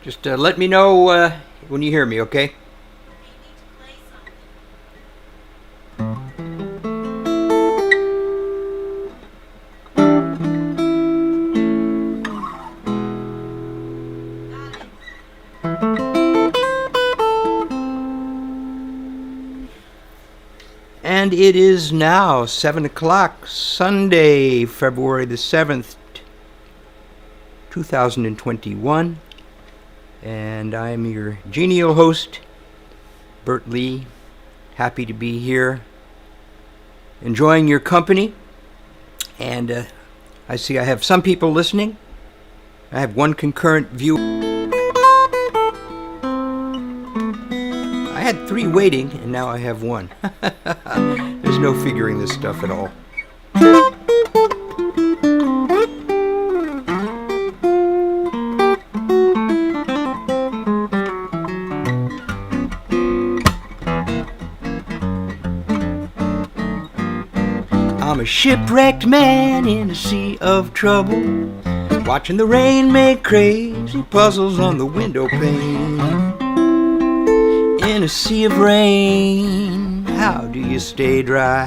Just let me know when you hear me, okay? And it is now 7 o'clock, Sunday, February the 7th, 2021. And I'm your genial host, Bert Lee. Happy to be here, enjoying your company. And I see I have some people listening. I have one concurrent view. I had 3 waiting, and now I have 1. There's no figuring this stuff at all. I'm a shipwrecked man in a sea of trouble, watching the rain make crazy puzzles on the window pane. In a sea of rain, how do you stay dry?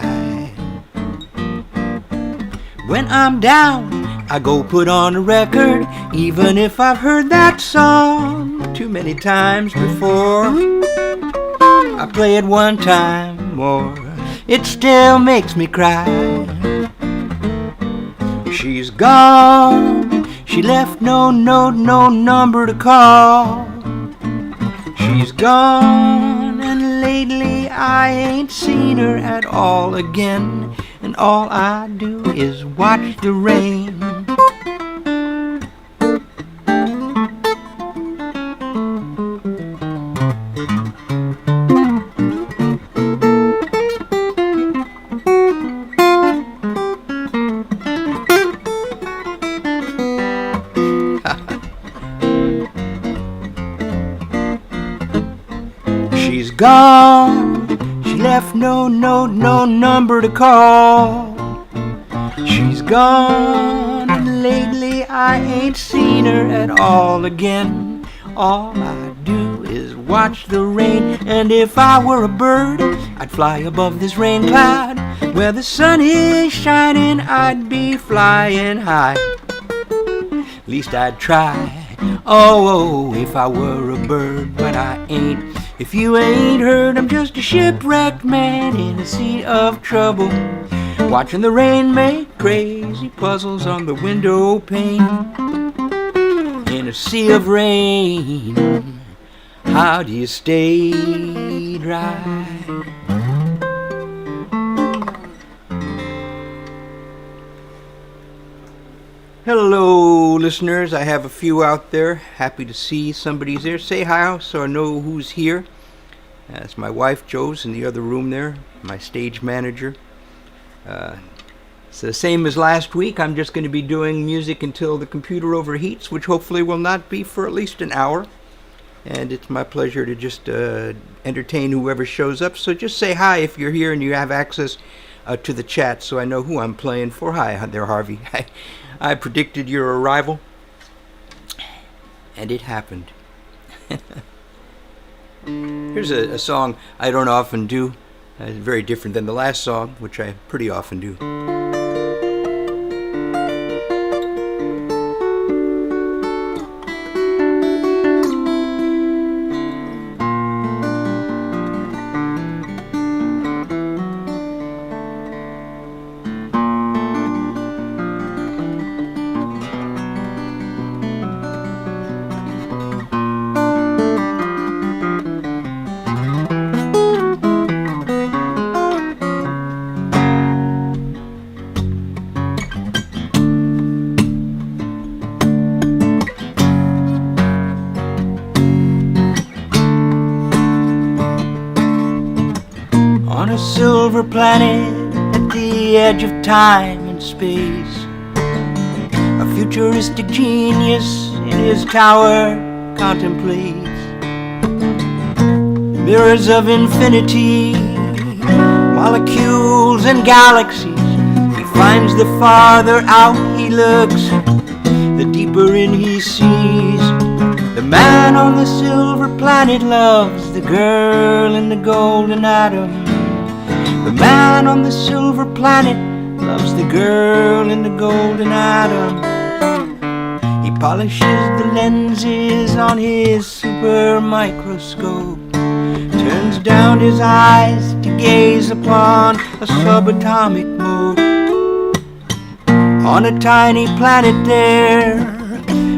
When I'm down, I go put on a record, even if I've heard that song too many times before. I play it one time more, it still makes me cry. She's gone, she left no note, no number to call. She's gone, and lately I ain't seen her at all again, and all I do is watch the rain. She's gone, she left no note, no number to call. She's gone, and lately I ain't seen her at all again. All I do is watch the rain, and if I were a bird, I'd fly above this rain cloud. Where the sun is shining, I'd be flying high. At least I'd try. Oh, if I were a bird, but I ain't. If you ain't heard, I'm just a shipwrecked man in a sea of trouble, watching the rain make crazy puzzles on the window pane. In a sea of rain, how do you stay dry? Hello, listeners. I have a few out there. Happy to see somebody's there. Say hi so I know who's here. That's my wife, Joe's, in the other room there, my stage manager. It's the same as last week. I'm just going to be doing music until the computer overheats, which hopefully will not be for at least an hour. And it's my pleasure to just entertain whoever shows up. So just say hi if you're here and you have access to the chat so I know who I'm playing for. Hi there, Harvey. I predicted your arrival, and it happened. Here's a song I don't often do. It's very different than the last song, which I pretty often do. On a silver planet at the edge of time and space, a futuristic genius in his tower contemplates mirrors of infinity, molecules and galaxies. He finds the farther out he looks, the deeper in he sees. The man on the silver planet loves the girl in the golden atom. The man on the silver planet loves the girl in the golden atom. He polishes the lenses on his super microscope, turns down his eyes to gaze upon a subatomic mode. On a tiny planet there,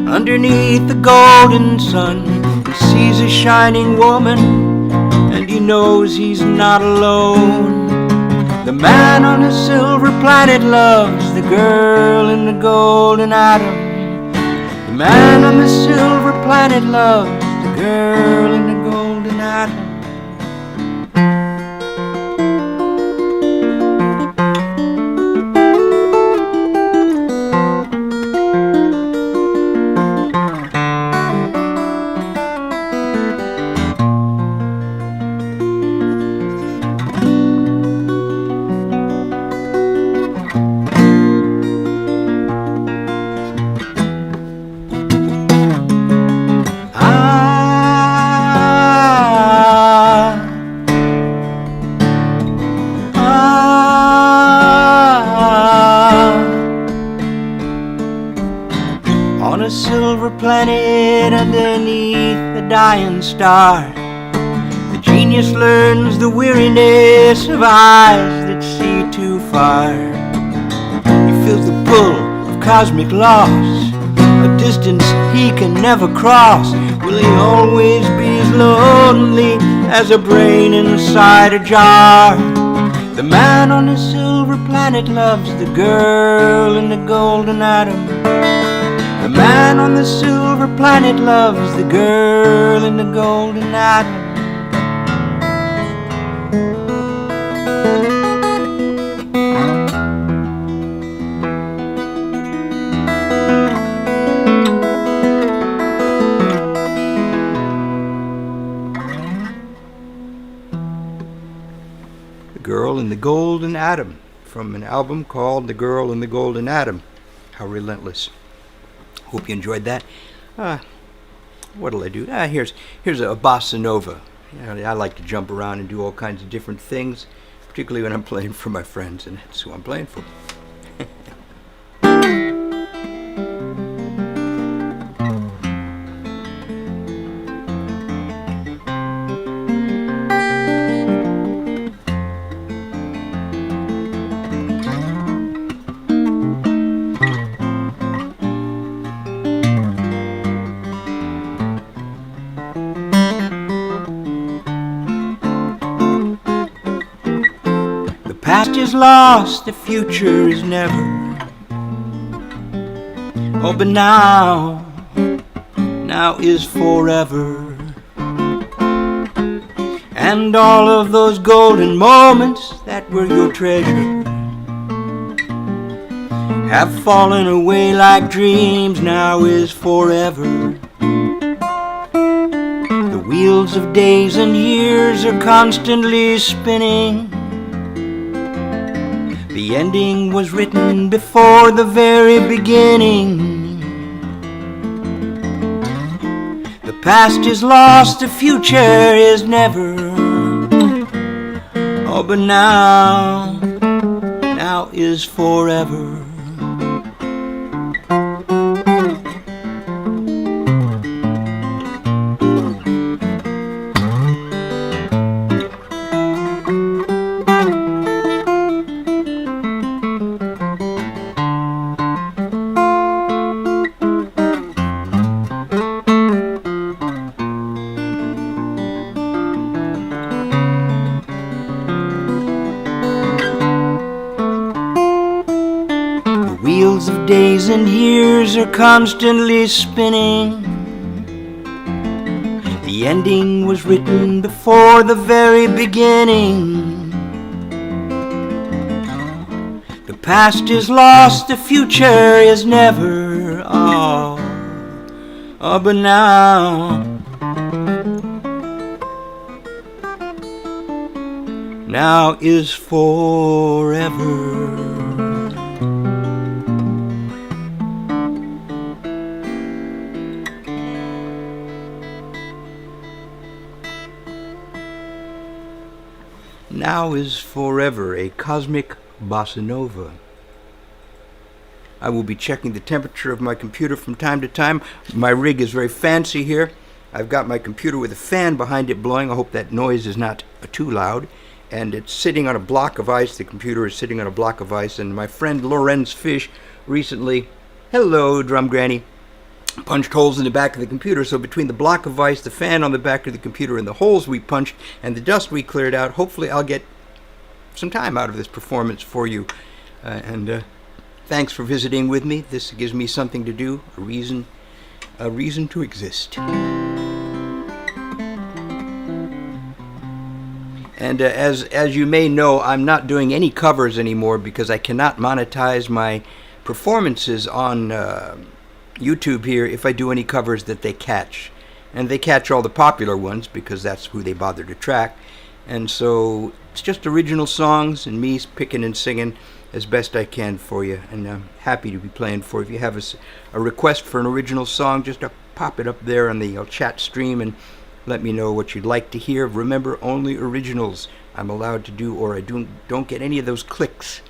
underneath the golden sun, he sees a shining woman, and he knows he's not alone. The man on the silver planet loves the girl in the golden atom. The man on the silver planet loves the girl in the golden atom. On a silver planet underneath a dying star, the genius learns the weariness of eyes that see too far. He feels the pull of cosmic loss, a distance he can never cross. Will he always be as lonely as a brain inside a jar? The man on the silver planet loves the girl in the golden atom. The man on the silver planet loves the girl in the golden atom. The Girl in the Golden Atom, from an album called The Girl in the Golden Atom. How relentless. Hope you enjoyed that. What'll I do? Here's a bossa nova. I like to jump around and do all kinds of different things, particularly when I'm playing for my friends, and that's who I'm playing for. The past is lost, the future is never. Oh, but now is forever. And all of those golden moments that were your treasure have fallen away like dreams. Now is forever. The wheels of days and years are constantly spinning. The ending was written before the very beginning. The past is lost, the future is never. Oh, but now is forever. Wheels of days and years are constantly spinning. The ending was written before the very beginning. The past is lost, the future is never. Oh, but now is forever. Now is Forever, a cosmic bossa nova. I will be checking the temperature of my computer from time to time. My rig is very fancy here. I've got my computer with a fan behind it blowing. I hope that noise is not too loud. And it's sitting on a block of ice. The computer is sitting on a block of ice. And my friend Lorenz Fish recently, hello, Drum Granny, punched holes in the back of the computer. So between the block of ice, the fan on the back of the computer, and the holes we punched, and the dust we cleared out, hopefully I'll get some time out of this performance for you. Thanks for visiting with me. This gives me something to do, a reason to exist. And as you may know, I'm not doing any covers anymore because I cannot monetize my performances on YouTube here if I do any covers that they catch. And they catch all the popular ones because that's who they bother to track. And so it's just original songs and me picking and singing as best I can for you, and I'm happy to be playing for you. If you have a request for an original song, just pop it up there on the chat stream and let me know what you'd like to hear. Remember, only originals I'm allowed to do, or I don't get any of those clicks.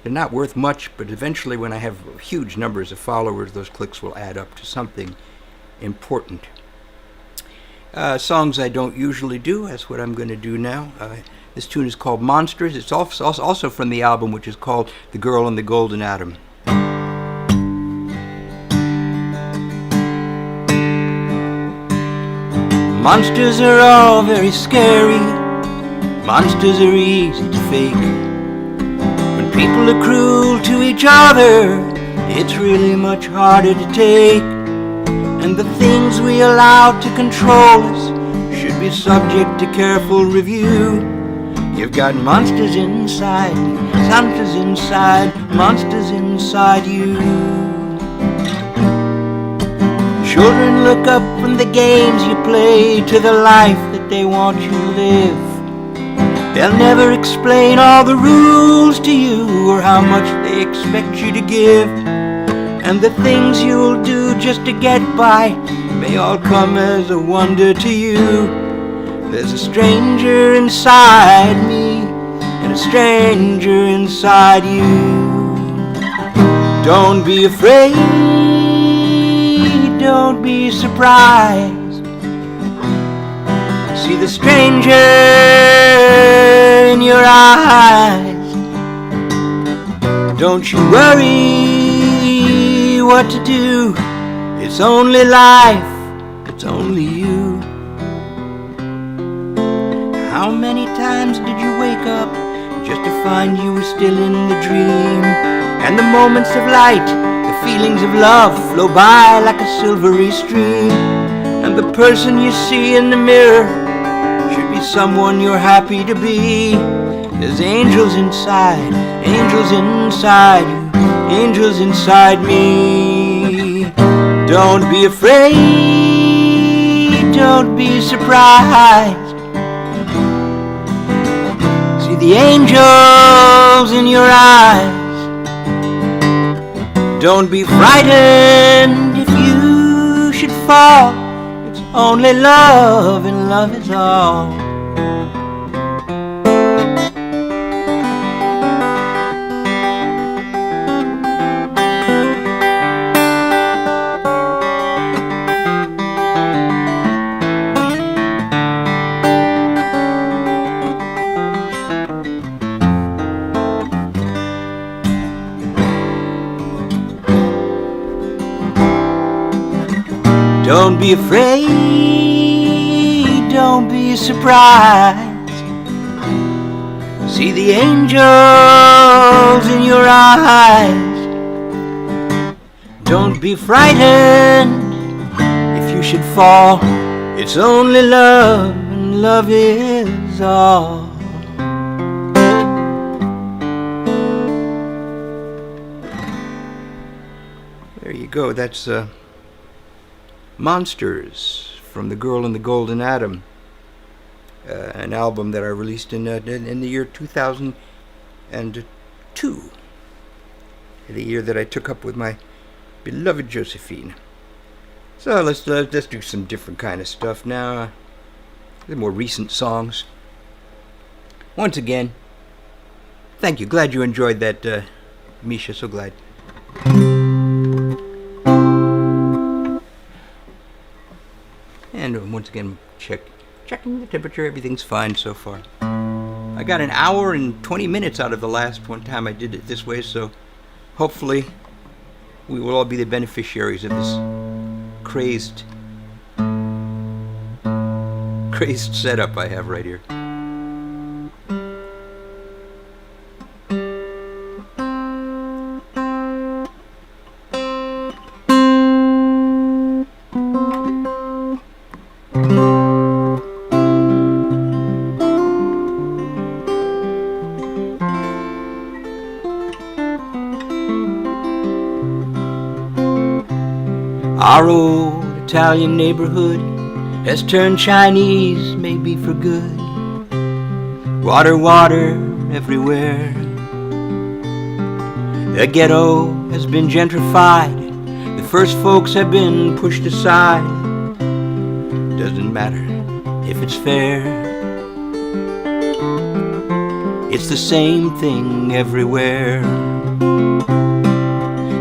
They're not worth much, but eventually when I have huge numbers of followers, those clicks will add up to something important. Songs I don't usually do, that's what I'm going to do now. This tune is called Monsters. It's also from the album, which is called The Girl and the Golden Atom. Monsters are all very scary. Monsters are easy to fake. When people are cruel to each other, it's really much harder to take. And the things we allow to control us should be subject to careful review. You've got monsters inside, monsters inside, monsters inside you. Children look up from the games you play to the life that they want you to live. They'll never explain all the rules to you or how much they expect you to give. And the things you'll do just to get by may all come as a wonder to you. There's a stranger inside me and a stranger inside you. Don't be afraid, don't be surprised. See the stranger in your eyes. Don't you worry what to do. It's only life, it's only you. How many times did you wake up just to find you were still in the dream? And the moments of light, the feelings of love flow by like a silvery stream. And the person you see in the mirror should be someone you're happy to be. There's angels inside you, angels inside me. Don't be afraid, don't be surprised. See the angels in your eyes. Don't be frightened if you should fall. It's only love, and love is all. Don't be afraid, don't be surprised. See the angels in your eyes. Don't be frightened if you should fall. It's only love, and love is all. There you go, that's Monsters from The Girl and the Golden Atom, an album that I released in the year 2002, the year that I took up with my beloved Josephine. So let's do some different kind of stuff now. The more recent songs. once again, thank you. Glad you enjoyed that, Misha. So glad. And once again, checking the temperature. Everything's fine so far. I got an hour and 20 minutes out of the last one time I did it this way, so hopefully we will all be the beneficiaries of this crazed setup I have right here. Our old Italian neighborhood has turned Chinese, maybe for good. Water, water everywhere. The ghetto has been gentrified. The first folks have been pushed aside. Doesn't matter if it's fair. It's the same thing everywhere.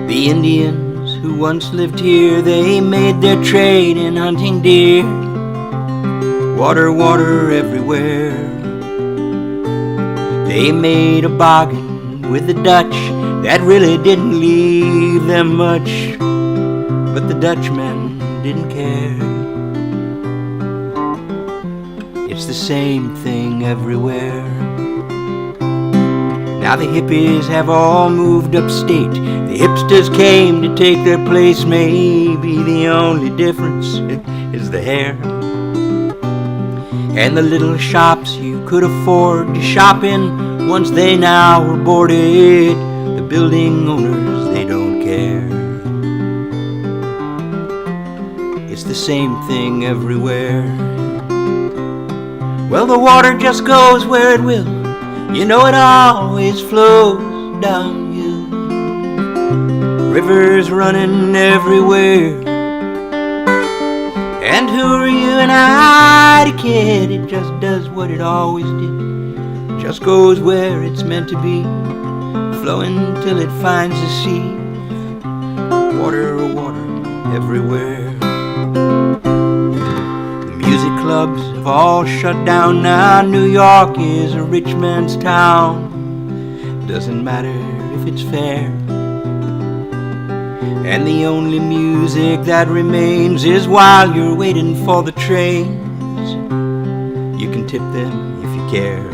The Indians who once lived here, they made their trade in hunting deer. Water, water everywhere. They made a bargain with the Dutch that really didn't leave them much, but the Dutchmen didn't care. It's the same thing everywhere. Now the hippies have all moved upstate. The hipsters came to take their place. Maybe the only difference is the hair. And the little shops you could afford to shop in, once they now are boarded. The building owners, they don't care. It's the same thing everywhere. Well, the water just goes where it will. You know it always flows downhill. Rivers running everywhere. And who are you and I to kid? It just does what it always did. Just goes where it's meant to be, flowing till it finds the sea. Water, water everywhere. Music clubs have all shut down now. New York is a rich man's town. Doesn't matter if it's fair. And the only music that remains is while you're waiting for the trains. You can tip them if you care.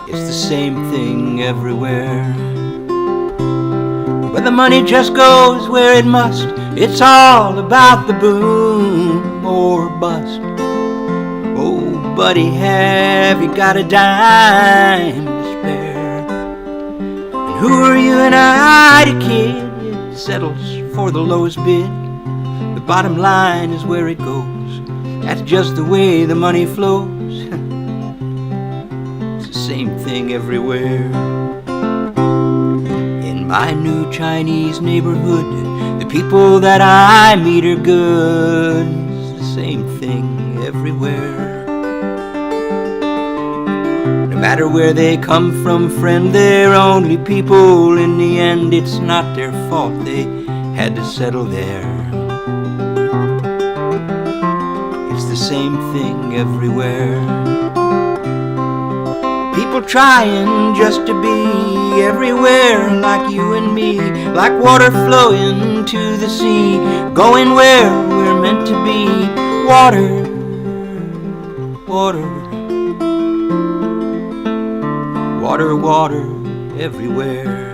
It's the same thing everywhere. But the money just goes where it must. It's all about the boom or bust. Oh, buddy, have you got a dime to spare? And who are you and I to kid? It settles for the lowest bid. The bottom line is where it goes. That's just the way the money flows. It's the same thing everywhere. In my new Chinese neighborhood, the people that I meet are good. It's the same thing everywhere. No matter where they come from, friend, they're only people. In the end, it's not their fault. They had to settle there. It's the same thing everywhere. People trying just to be everywhere like you and me, like water flowing to the sea, going where we're meant to be. Water, water, water, water everywhere.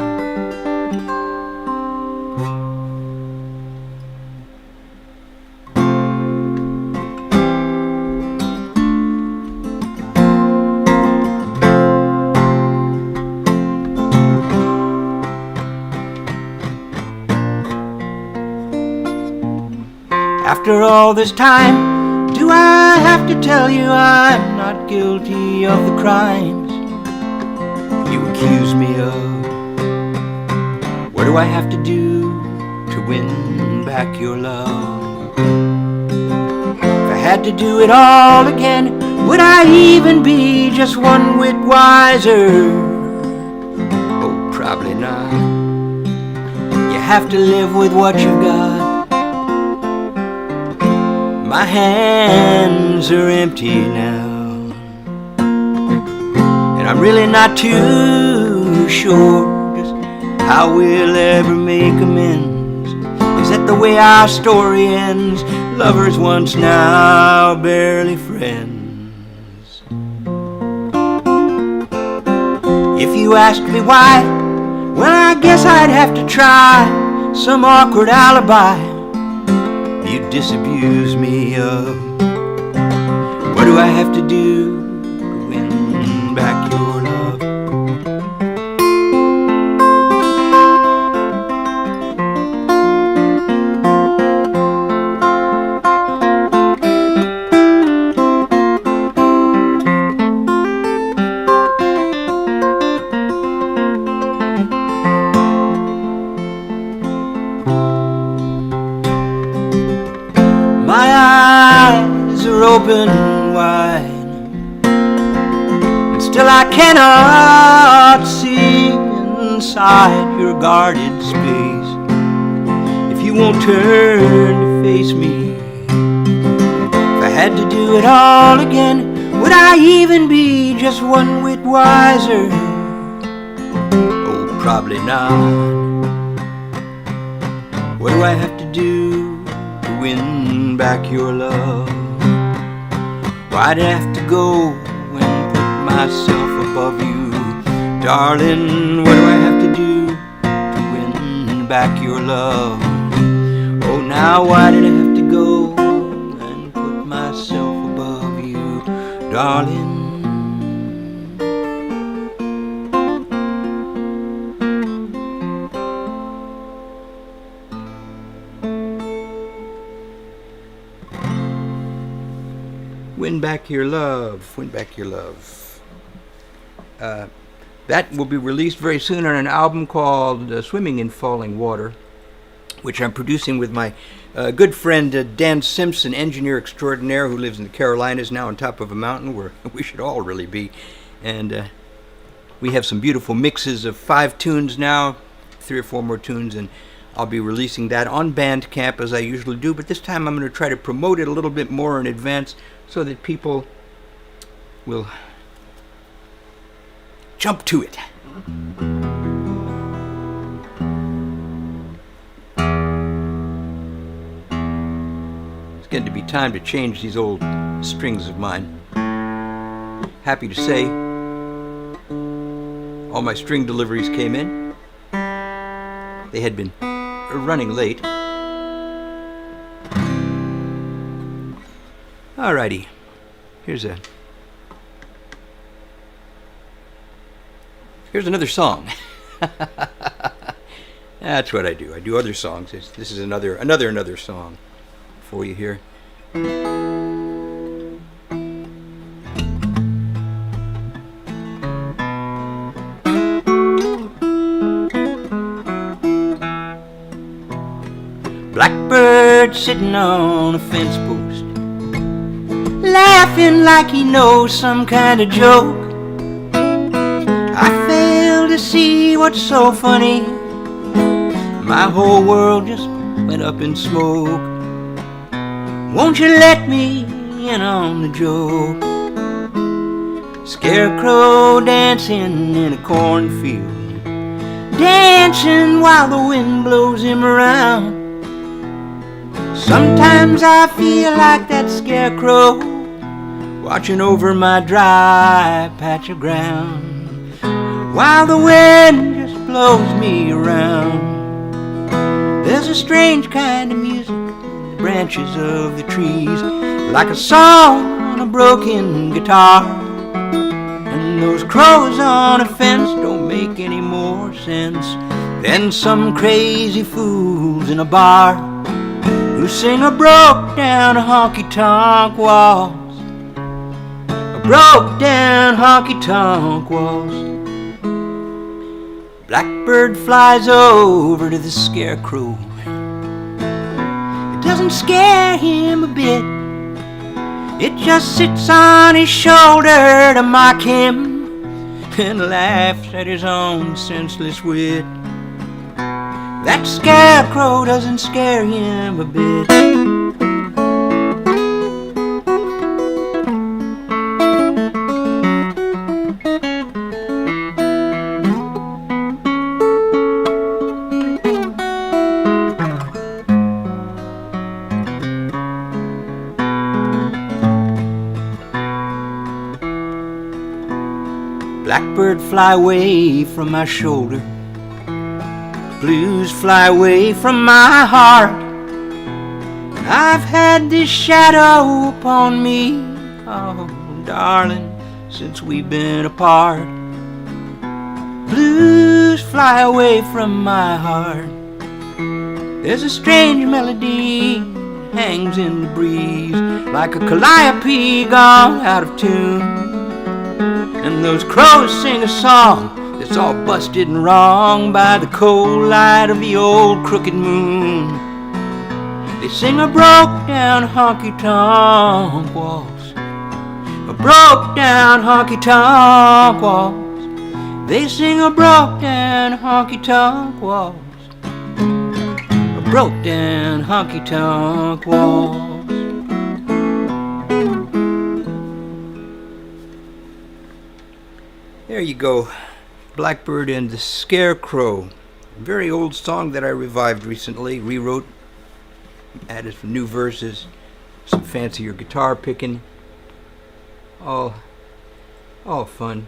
After all this time, do I have to tell you I'm not guilty of the crimes you accuse me of? What do I have to do to win back your love? If I had to do it all again, Would I even be just one whit wiser? Oh, probably not. You have to live with what you've got. My hands are empty now, and I'm really not too sure just how we'll ever make amends. Is that the way our story ends? Lovers once, now barely friends. If you ask me why, well, I guess I'd have to try some awkward alibi you'd disabuse me of. What do I have to do to win back your love? Open wide, and still I cannot see inside your guarded space. If you won't turn to face me, if I had to do it all again, would I even be just one whit wiser? Oh, probably not. What do I have to do to win back your love? Why'd I have to go and put myself above you? Darling, what do I have to do to win back your love? Oh, now why did I have to go and put myself above you? Darling, win back your love, win back your love. That will be released very soon on an album called Swimming in Falling Water, which I'm producing with my good friend Dan Simpson, engineer extraordinaire who lives in the Carolinas, now on top of a mountain where we should all really be. And we have some beautiful mixes of 5 tunes now, 3 or 4 more tunes, and I'll be releasing that on Bandcamp as I usually do, but this time I'm going to try to promote it a little bit more in advance so that people will jump to it. It's getting to be time to change these old strings of mine. Happy to say all my string deliveries came in. They had been running late. Alrighty, here's another song. That's what I do. I do other songs. This is another song for you here. Blackbird sitting on a fence post, laughing like he knows some kind of joke. I fail to see what's so funny. My whole world just went up in smoke. Won't you let me in on the joke? Scarecrow dancing in a cornfield, dancing while the wind blows him around. Sometimes I feel like that scarecrow watching over my dry patch of ground, while the wind just blows me around. There's a strange kind of music in the branches of the trees, like a song on a broken guitar. And those crows on a fence don't make any more sense than some crazy fools in a bar who sing a broke down honky-tonk waltz, a broke down honky-tonk waltz. Blackbird flies over to the scarecrow. It doesn't scare him a bit. It just sits on his shoulder to mock him and laughs at his own senseless wit. That scarecrow doesn't scare him a bit. Blackbird, fly away from my shoulder. Blues, fly away from my heart. I've had this shadow upon me, oh darling, since we've been apart. Blues, fly away from my heart. There's a strange melody hangs in the breeze, like a calliope gone out of tune. And those crows sing a song that's all busted and wrong by the cold light of the old crooked moon. They sing a broke down honky-tonk waltz, a broke down honky-tonk waltz. They sing a broke down honky-tonk waltz, a broke down honky-tonk waltz. There you go, Blackbird and the Scarecrow. A very old song that I revived recently, rewrote, added some new verses, some fancier guitar picking. All fun.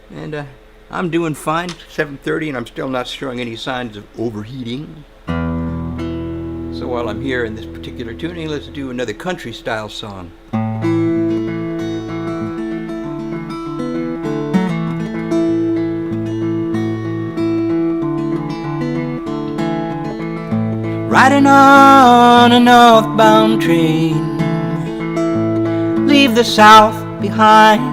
And I'm doing fine, 7:30, and I'm still not showing any signs of overheating. So while I'm here in this particular tuning, let's do another country style song. Riding on a northbound train, leave the South behind.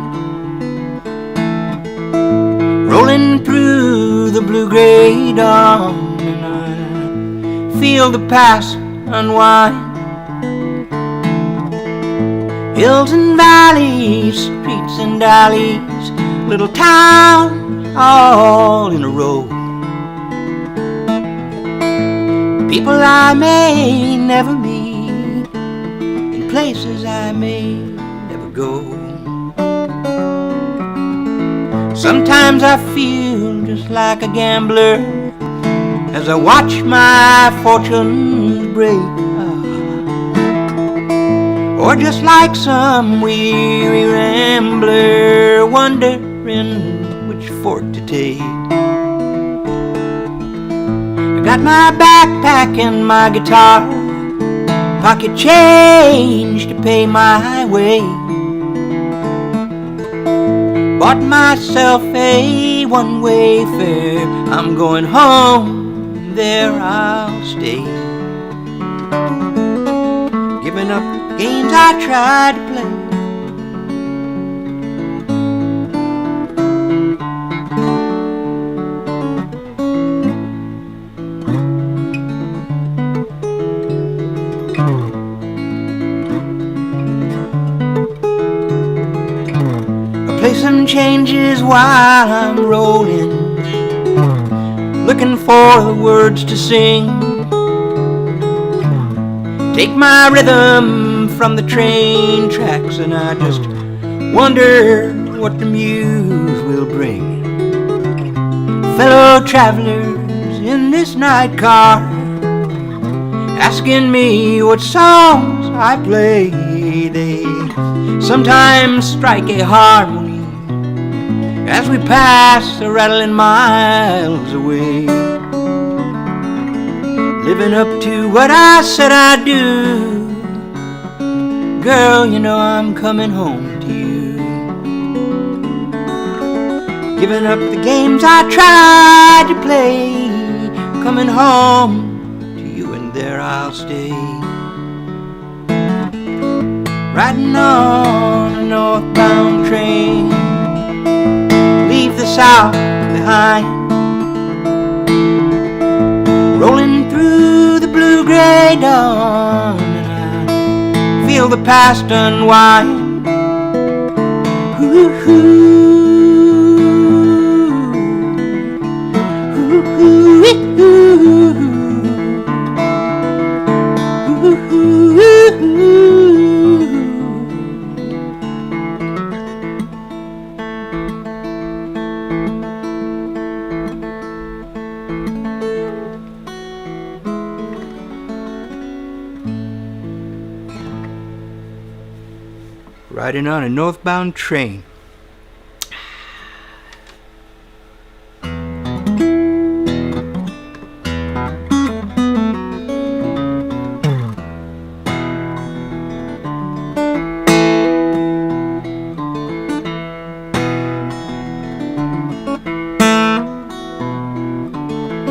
Rolling through the blue-gray dawn, and I feel the past unwind. Hills and valleys, streets and alleys, little towns all in a row. People I may never meet, in places I may never go. Sometimes I feel just like a gambler as I watch my fortunes break. Or just like some weary rambler wondering which fork to take. I got my backpack and my guitar, pocket change to pay my way. Bought myself a one-way fare, I'm going home, there I'll stay. Giving up the games I tried to play. Some changes while I'm rolling, looking for the words to sing. Take my rhythm from the train tracks, and I just wonder what the muse will bring. Fellow travelers in this night car, asking me what songs I play. They sometimes strike a harmony as we pass, rattling miles away. Living up to what I said I'd do. Girl, you know I'm coming home to you. Giving up the games I tried to play. Coming home to you, and there I'll stay. Riding on a northbound train, leave the South behind. Rolling through the blue-gray dawn, and I feel the past unwind. Ooh, riding on a northbound train.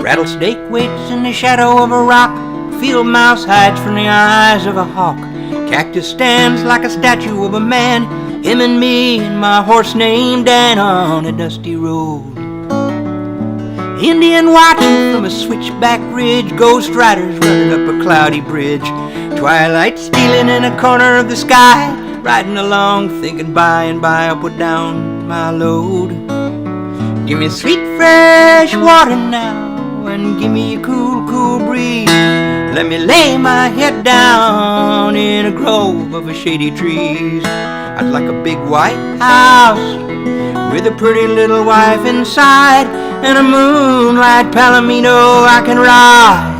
Rattlesnake waits in the shadow of a rock. Field mouse hides from the eyes of a hawk. Cactus stands like a statue of a man. Him and me and my horse named Dan on a dusty road. Indian watching from a switchback ridge. Ghost riders running up a cloudy bridge. Twilight stealing in a corner of the sky. Riding along thinking by and by I'll put down my load. Give me sweet fresh water now, and give me a cool, cool breeze. Let me lay my head down in a grove of shady trees. I'd like a big white house with a pretty little wife inside, and a moonlight palomino I can ride.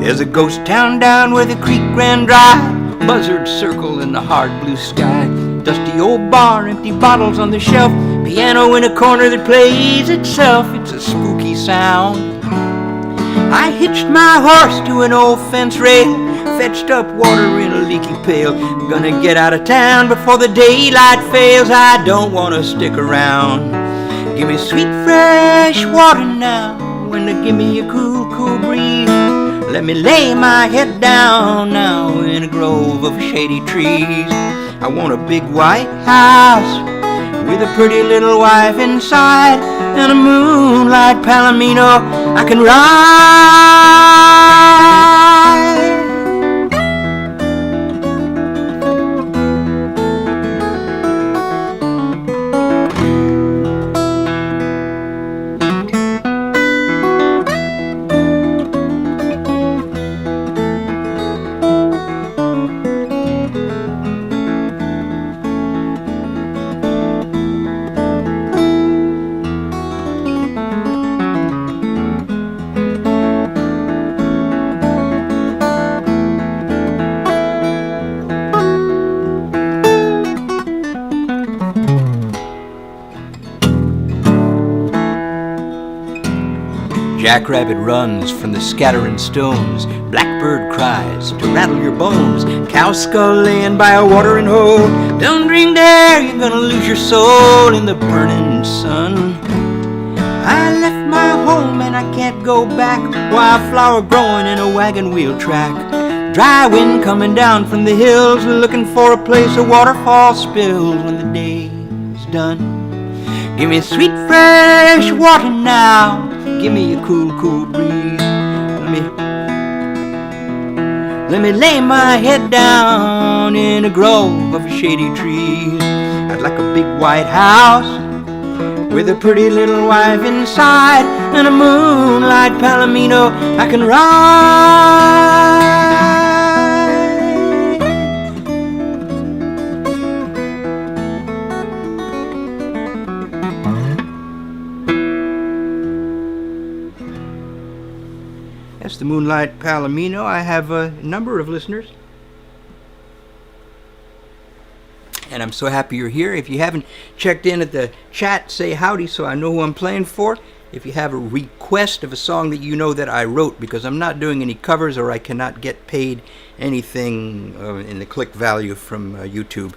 There's a ghost town down where the creek ran dry. Buzzards circle in the hard blue sky. Dusty old bar, empty bottles on the shelf. Piano in a corner that plays itself. It's a spooky sound. I hitched my horse to an old fence rail. Fetched up water in a leaky pail. Gonna get out of town before the daylight fails. I don't wanna stick around. Give me sweet fresh water now, and give me a cool, cool breeze. Let me lay my head down now in a grove of shady trees. I want a big white house with a pretty little wife inside, and a moonlight palomino I can ride. Jackrabbit runs from the scattering stones. Blackbird cries to rattle your bones. Cow skull laying by a watering hole. Don't drink there, you're gonna lose your soul in the burning sun. I left my home and I can't go back. Wildflower growing in a wagon wheel track. Dry wind coming down from the hills, looking for a place a waterfall spills when the day's done. Give me sweet fresh water now, give me a cool, cool breeze. Let me lay my head down in a grove of shady trees. I'd like a big white house with a pretty little wife inside, and a moonlight palomino I can ride. That's the Moonlight Palomino. I have a number of listeners, and I'm so happy you're here. If you haven't checked in at the chat, say howdy so I know who I'm playing for. If you have a request of a song that you know that I wrote, because I'm not doing any covers or I cannot get paid anything in the click value from YouTube.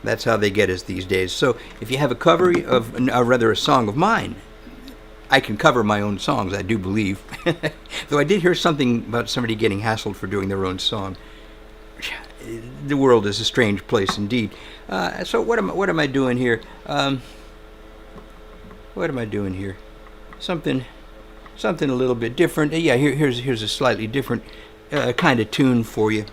That's how they get us these days. So if you have a cover of, rather a song of mine, I can cover my own songs, I do believe. Though I did hear something about somebody getting hassled for doing their own song. the world is a strange place indeed. So what am I doing here? What am I doing here? Something a little bit different. Yeah, here's a slightly different kind of tune for you.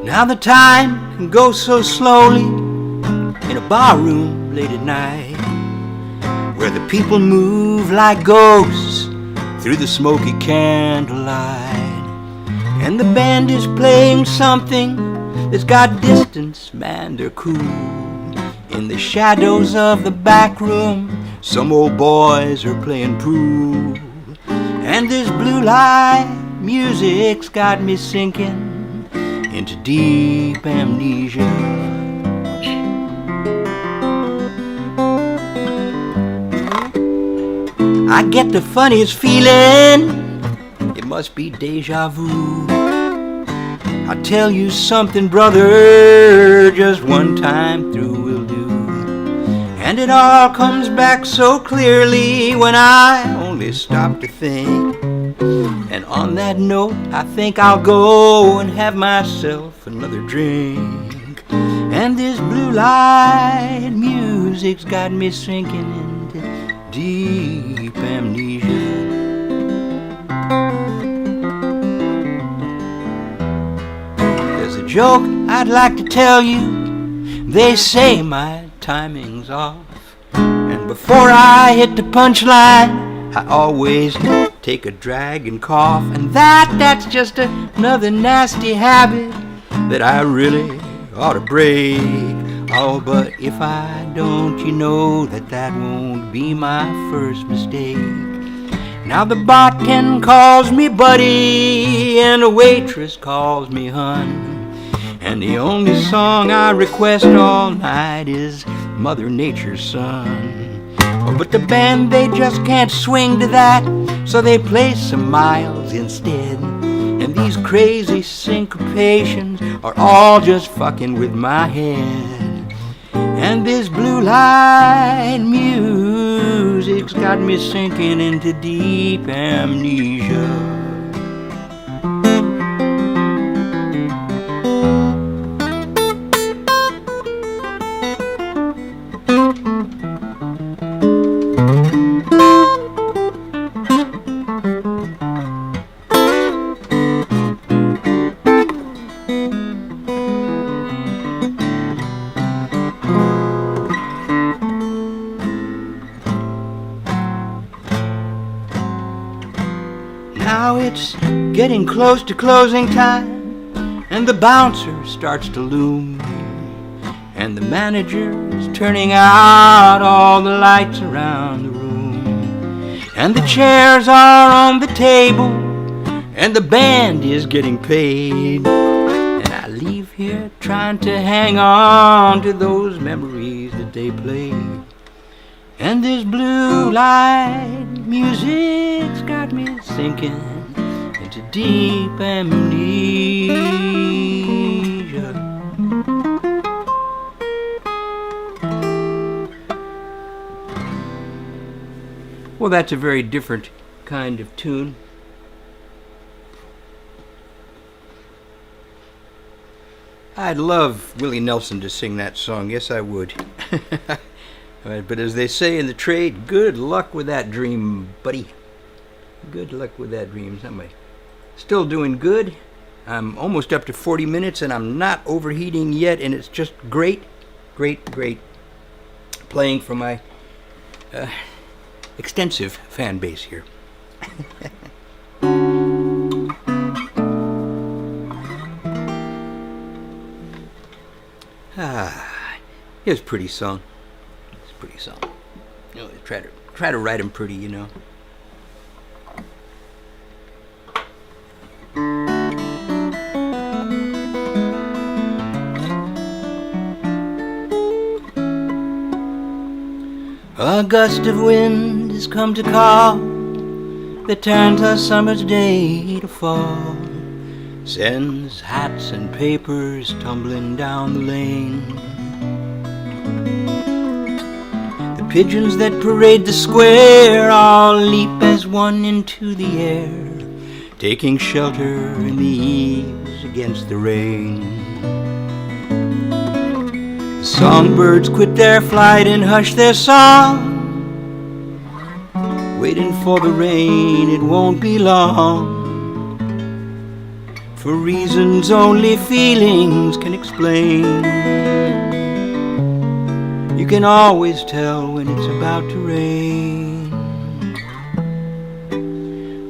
Now the time can go so slowly in a barroom late at night, where the people move like ghosts through the smoky candlelight, and the band is playing something that's got distance. Man, they're cool. In the shadows of the back room, some old boys are playing pool, and this blue light music's got me sinking into deep amnesia. I get the funniest feeling, it must be deja vu. I'll tell you something, brother, just one time through will do. And it all comes back so clearly when I only stop to think. And on that note, I think I'll go and have myself another drink. And this blue light music's got me sinking into deep amnesia. There's a joke I'd like to tell you. They say my timing's off, and before I hit the punchline, I always take a drag and cough, and that's just another nasty habit that I really ought to break. Oh, but if I don't, you know that won't be my first mistake. Now the bartender calls me buddy, and the waitress calls me hun, and the only song I request all night is Mother Nature's Son. Oh, but the band, they just can't swing to that, so they play some Miles instead. And these crazy syncopations are all just fucking with my head. And this blue light music's got me sinking into deep amnesia. Now it's getting close to closing time, and the bouncer starts to loom, and the manager's turning out all the lights around the room, and the chairs are on the table, and the band is getting paid, and I leave here trying to hang on to those memories that they played. And this blue light music's got me sinking into deep amnesia. Well, that's a very different kind of tune. I'd love Willie Nelson to sing that song. Yes, I would. But as they say in the trade, good luck with that dream, buddy. Good luck with that dream. Am I still doing good? I'm almost up to 40 minutes, and I'm not overheating yet, and it's just great, great, great playing for my extensive fan base here. Here's a pretty song. Pretty song. Try to write them pretty, you know. A gust of wind has come to call, that turns a summer's day to fall, sends hats and papers tumbling down the lane. The pigeons that parade the square all leap as one into the air, taking shelter in the eaves against the rain. The songbirds quit their flight and hush their song, waiting for the rain, it won't be long. For reasons only feelings can explain, you can always tell when it's about to rain.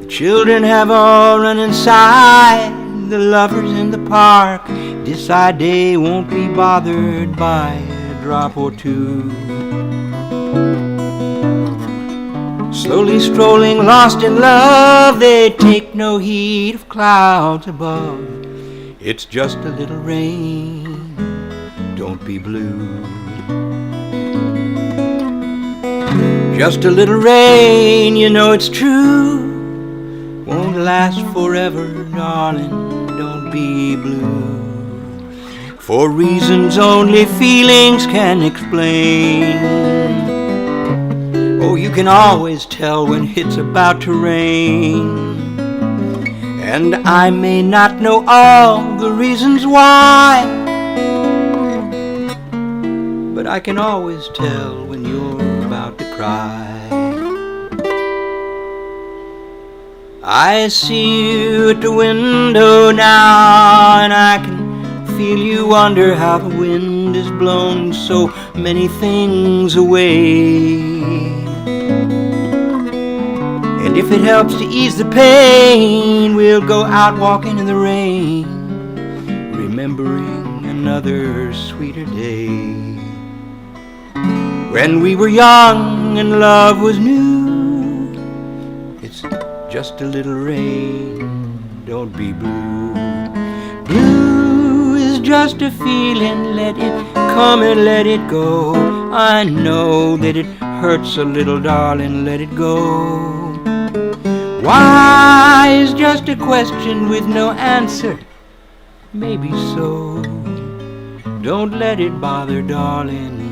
The children have all run inside, the lovers in the park decide they won't be bothered by a drop or two. Slowly strolling, lost in love, they take no heed of clouds above. It's just a little rain, don't be blue. Just a little rain, you know it's true, won't last forever, darling, don't be blue. For reasons only feelings can explain, oh, you can always tell when it's about to rain. And I may not know all the reasons why, but I can always tell when you're about to cry. I see you at the window now, and I can feel you wonder how the wind has blown so many things away. And if it helps to ease the pain, we'll go out walking in the rain, remembering another sweeter day, when we were young and love was new. It's just a little rain, don't be blue. Blue is just a feeling, let it come and let it go. I know that it hurts a little, darling, let it go. Why is just a question with no answer, maybe so. Don't let it bother, darling.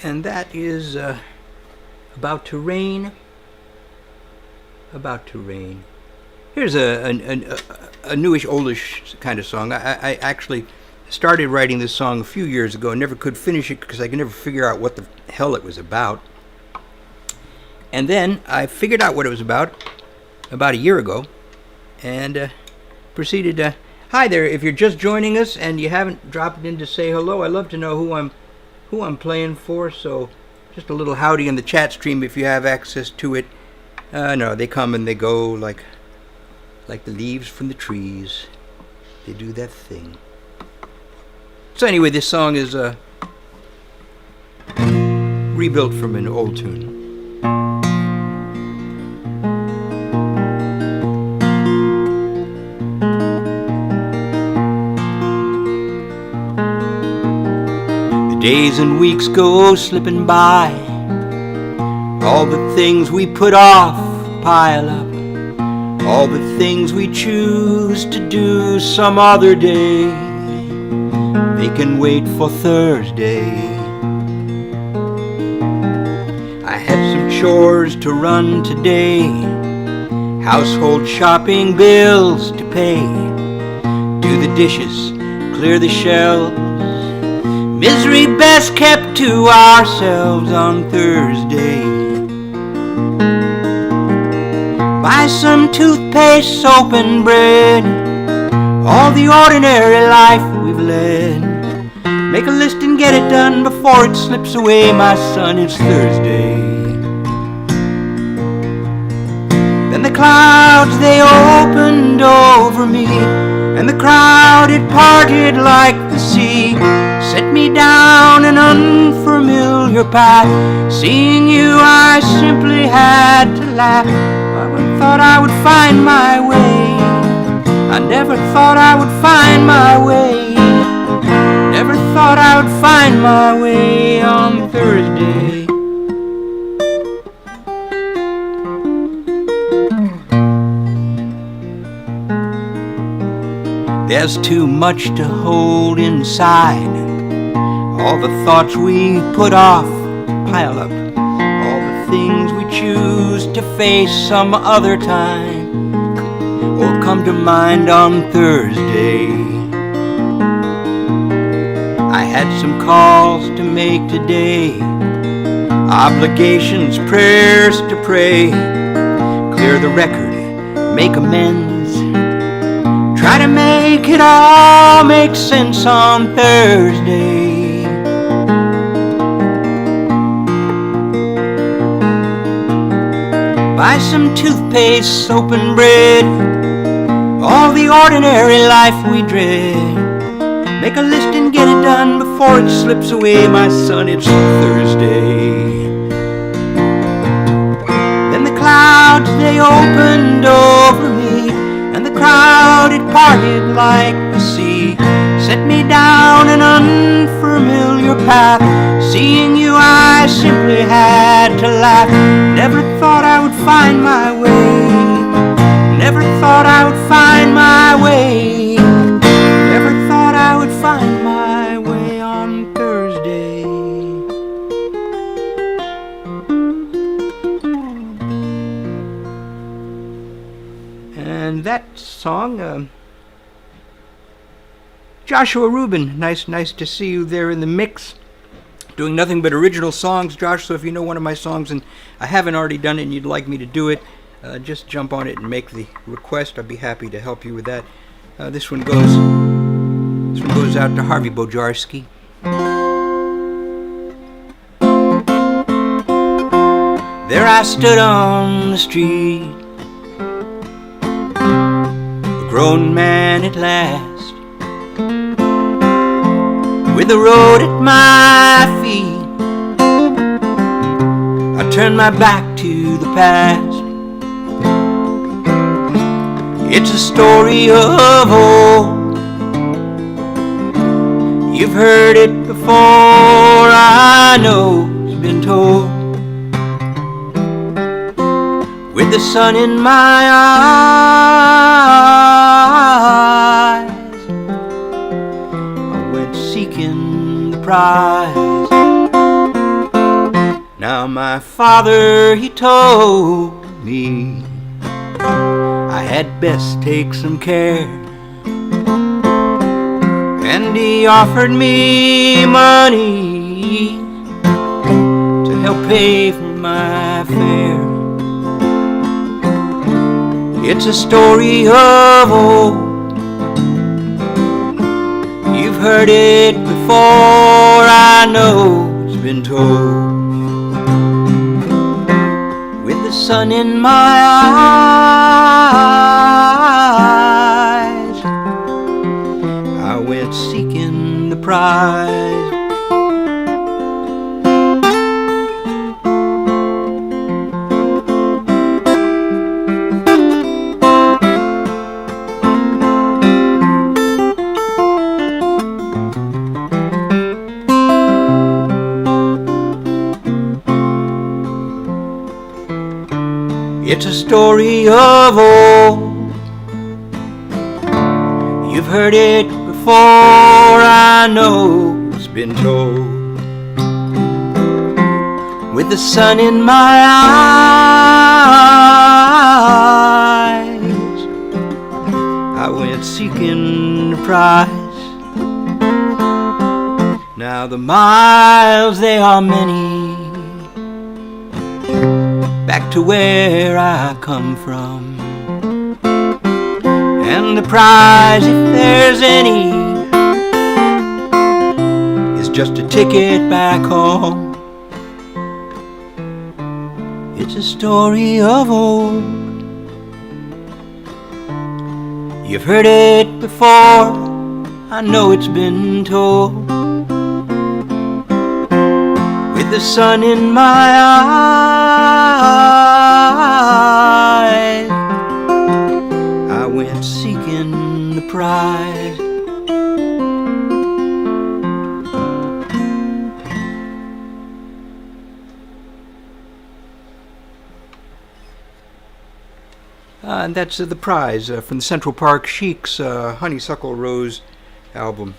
And that is About to Rain. About to Rain. Here's a newish, oldish kind of song. I actually started writing this song a few years ago and never could finish it because I could never figure out what the hell it was about. And then I figured out what it was about a year ago, and proceeded to... Hi there, if you're just joining us and you haven't dropped in to say hello, I'd love to know who I'm playing for, so just a little howdy in the chat stream if you have access to it. No, they come and they go like the leaves from the trees. They do that thing. So anyway, this song is rebuilt from an old tune. The days and weeks go slipping by, all the things we put off pile up, all the things we choose to do some other day, they can wait for Thursday. I have some chores to run today, household shopping bills to pay, do the dishes, clear the shelves, misery best kept to ourselves on Thursday. Buy some toothpaste, soap and bread, all the ordinary life we've led. Make a list and get it done before it slips away, my son, it's Thursday. clouds, they opened over me, and the crowd, it parted like the sea, set me down an unfamiliar path. Seeing you, I simply had to laugh. I never thought I would find my way. I never thought I would find my way. Never thought I would find my way on Thursday. There's too much to hold inside. All the thoughts we put off pile up. All the things we choose to face some other time will come to mind on Thursday. I had some calls to make today, obligations, prayers to pray, clear the record, make amends, try to make it all make sense on Thursday. Buy some toothpaste, soap and bread, all the ordinary life we dread. Make a list and get it done before it slips away, my son, it's Thursday. Then the clouds, they opened over me, and the crowd, it parted like the sea, set me down an unfamiliar path. Seeing you, I simply had to laugh. Never thought I would find my way. Never thought I would find my way. Never thought I would find my way on Thursday. And that song, Joshua Rubin, nice to see you there in the mix, doing nothing but original songs, Josh. So if you know one of my songs and I haven't already done it and you'd like me to do it, just jump on it and make the request. I'd be happy to help you with that. This one goes out to Harvey Bojarski. There I stood on the street, a grown man at last, with the road at my feet. I turned my back to the past. It's a story of old. You've heard it before, I know it's been told. With the sun in my eyes, I went seeking the prize. Now my father, he told me I had best take some care, and he offered me money to help pay for my fare. It's a story of old. You've heard it before, I know it's been told. With the sun in my eyes, I went seeking the prize. It's a story of old. You've heard it before, I know it's been told. With the sun in my eyes, I went seeking the prize. Now the miles, they are many, back to where I come from, and the prize, if there's any, is just a ticket back home. It's a story of old. You've heard it before, I know it's been told. With the sun in my eyes, I went seeking the prize. And that's The Prize from the Central Park Chic's Honeysuckle Rose album.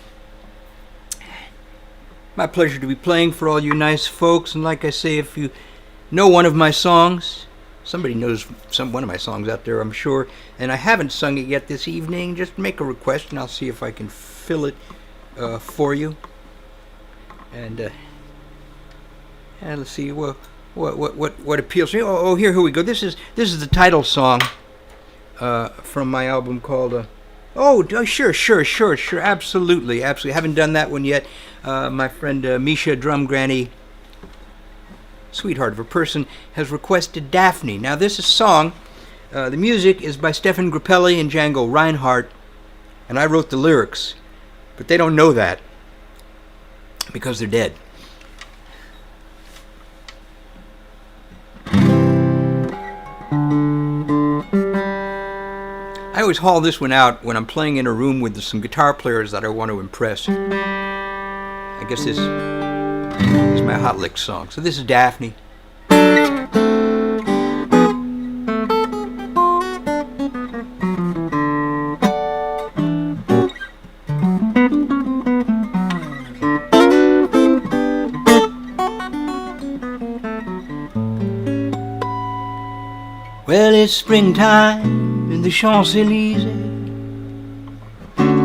My pleasure to be playing for all you nice folks. And like I say, if you know one of my songs, somebody knows one of my songs out there, I'm sure, and I haven't sung it yet this evening, just make a request and I'll see if I can fill it for you. And let's see what appeals to me. Oh, here we go. This is the title song from my album called sure, absolutely. Haven't done that one yet. My friend Misha Drum Granny, sweetheart of a person, has requested Daphne. Now this is a song, the music is by Stefan Grappelli and Django Reinhardt, and I wrote the lyrics, but they don't know that because they're dead. I always haul this one out when I'm playing in a room with some guitar players that I want to impress. I guess this is my Hot Lick song. So this is Daphne. Well, it's springtime in the Champs-Élysées,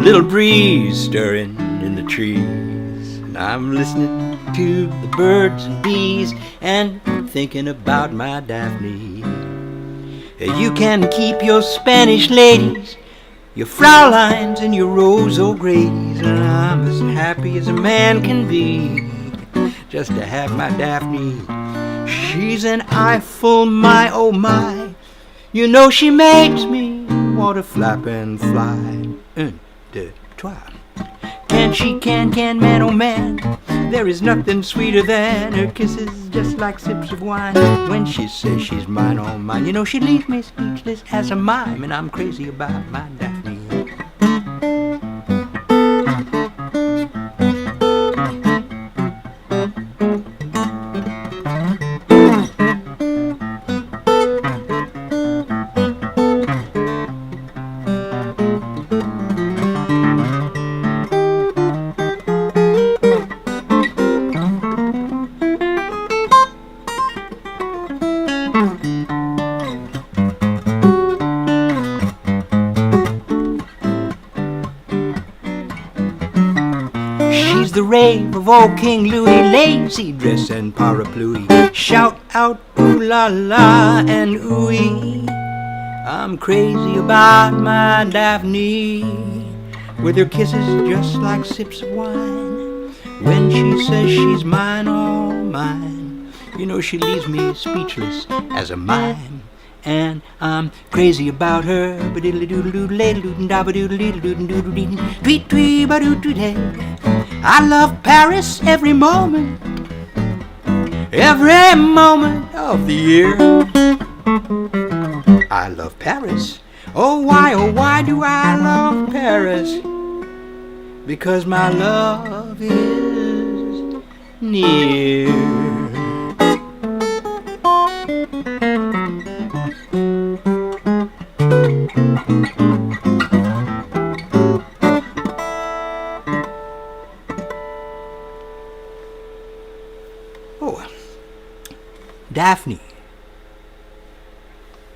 little breeze stirring in the trees, and I'm listening to the birds and bees and thinking about my Daphne. You can keep your Spanish ladies, your Fraulines and your Rose O'Grady's, and I'm as happy as a man can be just to have my Daphne. She's an eyeful, my oh my. You know she makes me want to flap and fly. Un, deux, trois. Can, man, oh man. There is nothing sweeter than her kisses, just like sips of wine. When she says she's mine, oh mine. You know she leaves me speechless as a mime, and I'm crazy about my Daphne. The rave of old King Louis, lazy dress and parapluie. Shout out ooh la la and ooey. I'm crazy about my Daphne, with her kisses just like sips of wine. When she says she's mine, all mine, you know she leaves me speechless as a mime. And I'm crazy about her. I love Paris every moment of the year. I love Paris. Oh why do I love Paris? Because my love is near. Daphne,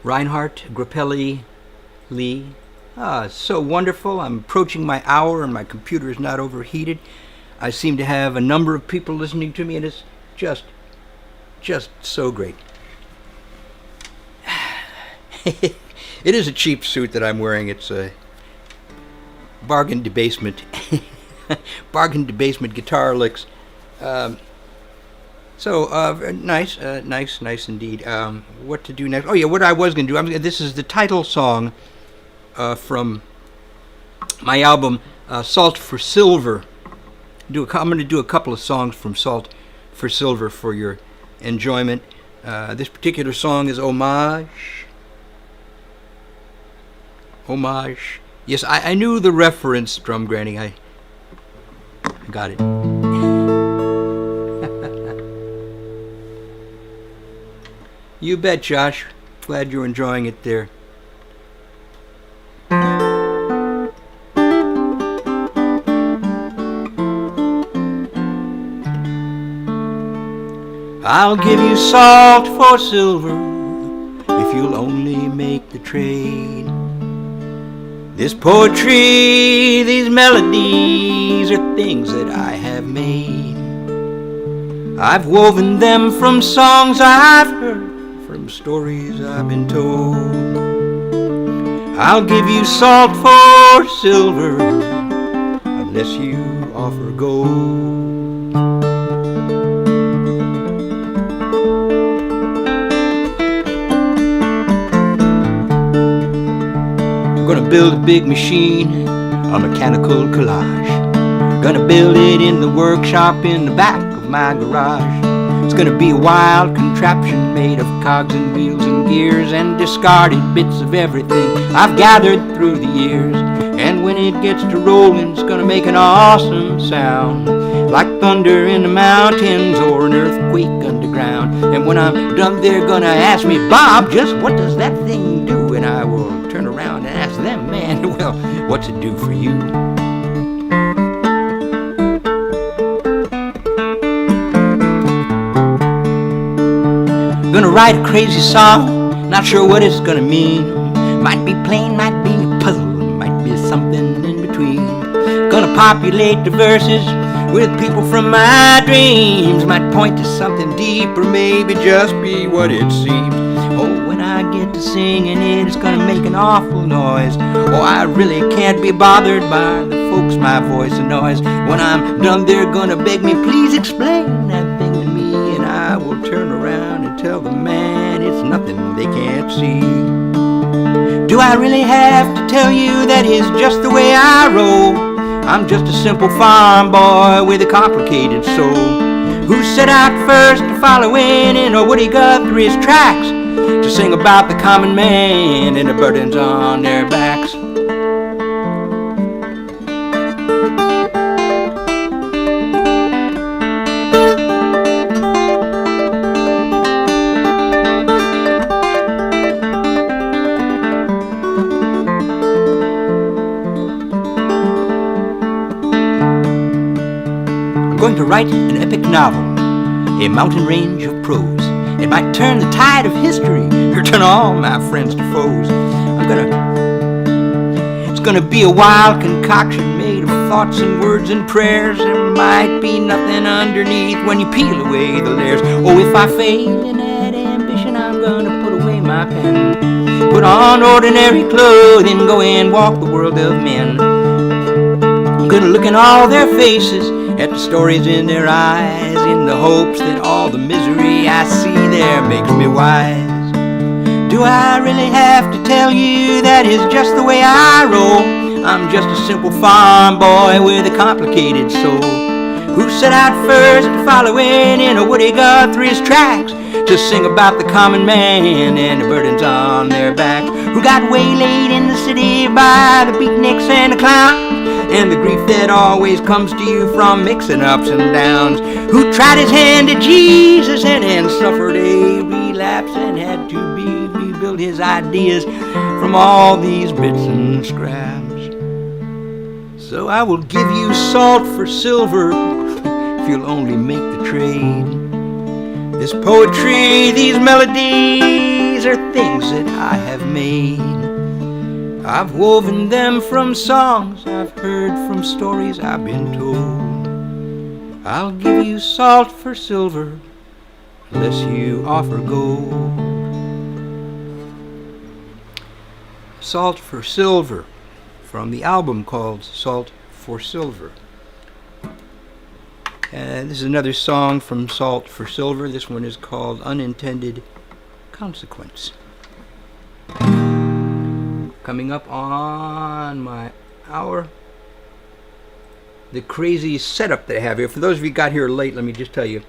Reinhardt, Grappelli, Lee. So wonderful. I'm approaching my hour and my computer is not overheated. I seem to have a number of people listening to me, and it's just so great. It is a cheap suit that I'm wearing. It's a bargain debasement guitar licks. Nice indeed. What to do next? Oh yeah, what I was going to do. This is the title song from my album Salt for Silver. I'm going to do a couple of songs from Salt for Silver for your enjoyment. This particular song is Homage. Homage. Yes, I knew the reference, Drum Granny. I got it. You bet, Josh. Glad you're enjoying it there. I'll give you salt for silver if you'll only make the trade. This poetry, these melodies are things that I have made. I've woven them from songs I've heard, from stories I've been told. I'll give you salt for silver unless you offer gold. Gonna build a big machine, a mechanical collage. Gonna build it in the workshop in the back of my garage. It's gonna be a wild contraption made of cogs and wheels and gears and discarded bits of everything I've gathered through the years. And when it gets to rolling, it's gonna make an awesome sound, like thunder in the mountains or an earthquake underground. And when I'm done, they're gonna ask me, Bob, just what does that thing do? And I will turn around and ask them, man, well, what's it do for you? Gonna write a crazy song, not sure what it's gonna mean. Might be plain, might be a puzzle, might be something in between. Gonna populate the verses with people from my dreams. Might point to something deeper, maybe just be what it seems. Oh, when I get to singing it, it's gonna make an awful noise. Oh, I really can't be bothered by the folks my voice annoys. When I'm done, they're gonna beg me, please explain that thing to me. And I will turn around and tell them, man, it's nothing they can't see. Do I really have to tell you that is just the way I roll? I'm just a simple farm boy with a complicated soul, who set out first to follow in a Woody Guthrie's tracks, to sing about the common man and the burdens on their backs. I'm going to write an epic novel, a mountain range of prose. It might turn the tide of history or turn all my friends to foes. It's gonna be a wild concoction made of thoughts and words and prayers. There might be nothing underneath when you peel away the layers. Oh, if I fail in that ambition, I'm gonna put away my pen, put on ordinary clothing, go and walk the world of men. I'm gonna look in all their faces, at the stories in their eyes, in the hopes that all the misery I see there makes me wise. Do I really have to tell you that is just the way I roll? I'm just a simple farm boy with a complicated soul, who set out first to follow in a Woody Guthrie's tracks, to sing about the common man and the burdens on their backs, who got waylaid in the city by the beatniks and the clowns, and the grief that always comes to you from mixing ups and downs, who tried his hand at Jesus and then suffered a relapse and had to rebuild his ideas from all these bits and scraps. So I will give you salt for silver if you'll only make the trade. This poetry, these melodies are things that I have made. I've woven them from songs I've heard, from stories I've been told. I'll give you salt for silver unless you offer gold. Salt for Silver, from the album called Salt for Silver. This is another song from Salt for Silver. This one is called Unintended Consequence. Coming up on my the crazy setup that I have here. For those of you who got here late, let me just tell you,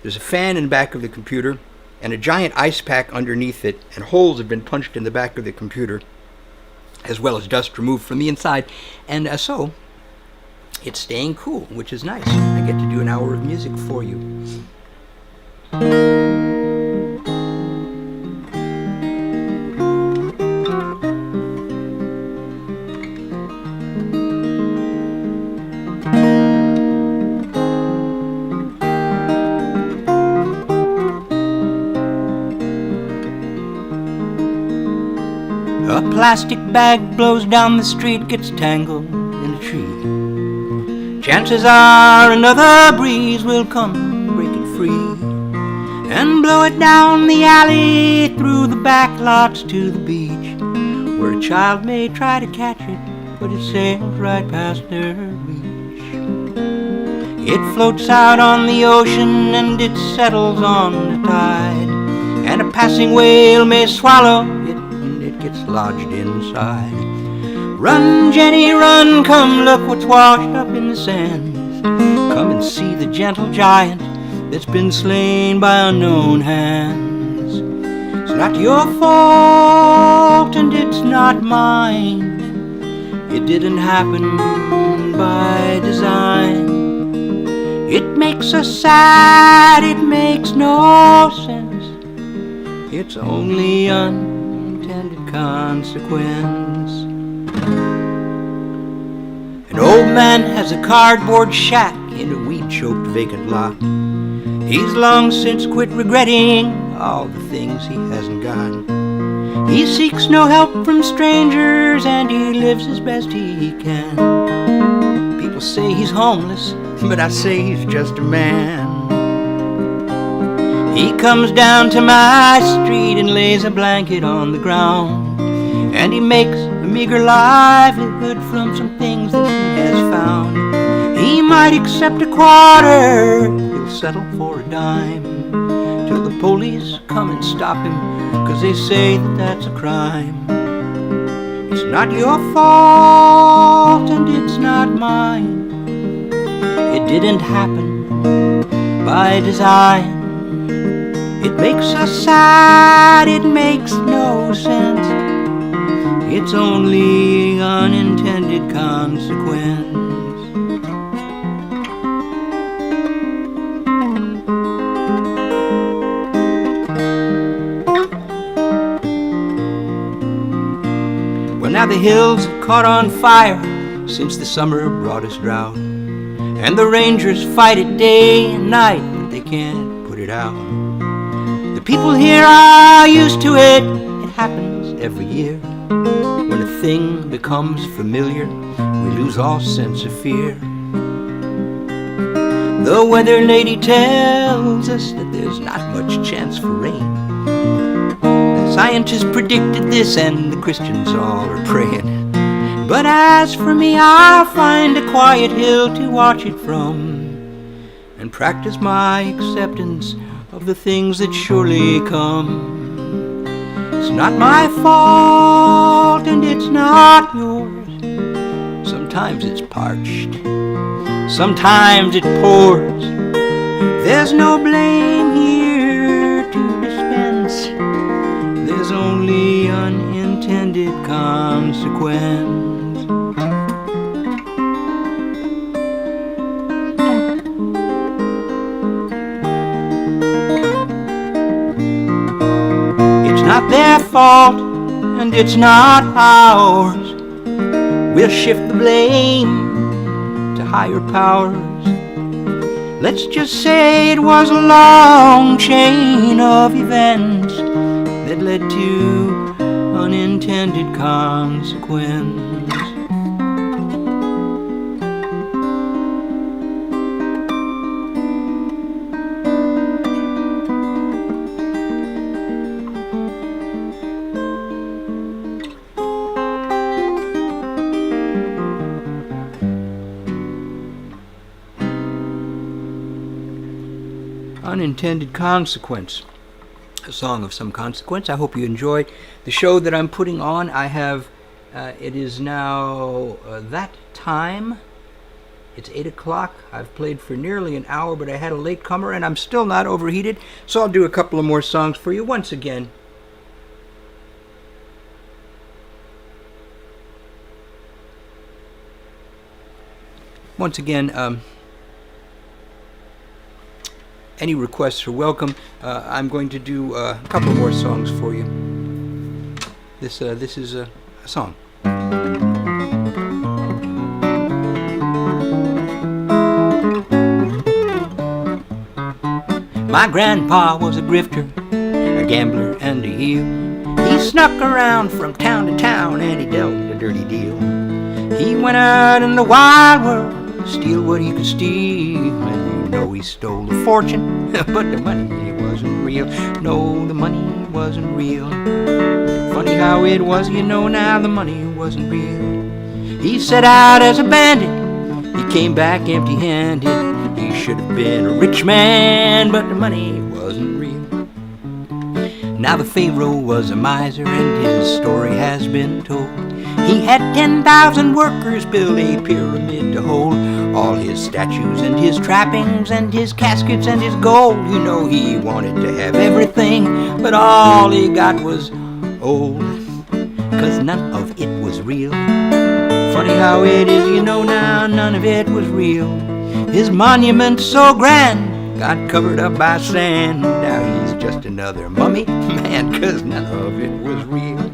there's a fan in the back of the computer and a giant ice pack underneath it, and holes have been punched in the back of the computer, as well as dust removed from the inside, and so it's staying cool, which is nice. I get to do an hour of music for you. A plastic bag blows down the street, gets tangled in a tree. Chances are another breeze will come, break it free, and blow it down the alley, through the back lots to the beach, where a child may try to catch it, but it sails right past their reach. It floats out on the ocean and it settles on the tide, and a passing whale may swallow it, gets lodged inside. Run, Jenny, run, come look what's washed up in the sands. Come and see the gentle giant that's been slain by unknown hands. It's not your fault and it's not mine. It didn't happen by design. It makes us sad, it makes no sense. It's only unintended consequence. An old man has a cardboard shack in a weed-choked vacant lot. He's long since quit regretting all the things he hasn't got. He seeks no help from strangers and he lives as best he can. People say he's homeless, but I say he's just a man. He comes down to my street and lays a blanket on the ground, and he makes a meager livelihood from some things that he has found. He might accept a quarter, he'll settle for a dime, till the police come and stop him, 'cause they say that that's a crime. It's not your fault and it's not mine. It didn't happen by design. It makes us sad, it makes no sense. It's only unintended consequence. Well, now the hills have caught on fire since the summer brought us drought, and the rangers fight it day and night, but they can't put it out. The people here are used to it. It happens every year. When a thing becomes familiar, we lose all sense of fear. The weather lady tells us that there's not much chance for rain. The scientists predicted this and the Christians all are praying. But as for me, I'll find a quiet hill to watch it from and practice my acceptance of the things that surely come. It's not my fault and it's not yours. Sometimes it's parched, sometimes it pours. There's no blame here to dispense. There's only unintended consequence. Not their fault and it's not ours. We'll shift the blame to higher powers. Let's just say it was a long chain of events that led to unintended consequence. Unintended Consequence, a song of some consequence. I hope you enjoy the show that I'm putting on. I have It is now that time. It's 8 o'clock. I've played for nearly an hour, but I had a latecomer, and I'm still not overheated, so I'll do a couple of more songs for you once again. Once again, any requests are welcome. I'm going to do a couple more songs for you. This is a song. My grandpa was a grifter, a gambler and a heel. He snuck around from town to town and he dealt a dirty deal. He went out in the wild world to steal what he could steal. And you know he stole a fortune, but the money wasn't real. No, the money wasn't real. Funny how it was, you know now the money wasn't real. He set out as a bandit, he came back empty-handed. He should have been a rich man, but the money wasn't real. Now the Pharaoh was a miser and his story has been told. He had 10,000 workers build a pyramid to hold all his statues and his trappings and his caskets and his gold. You know he wanted to have everything, but all he got was old, 'cause none of it was real. Funny how it is, you know now, none of it was real. His monument so grand got covered up by sand. Now he's just another mummy man, 'cause none of it was real.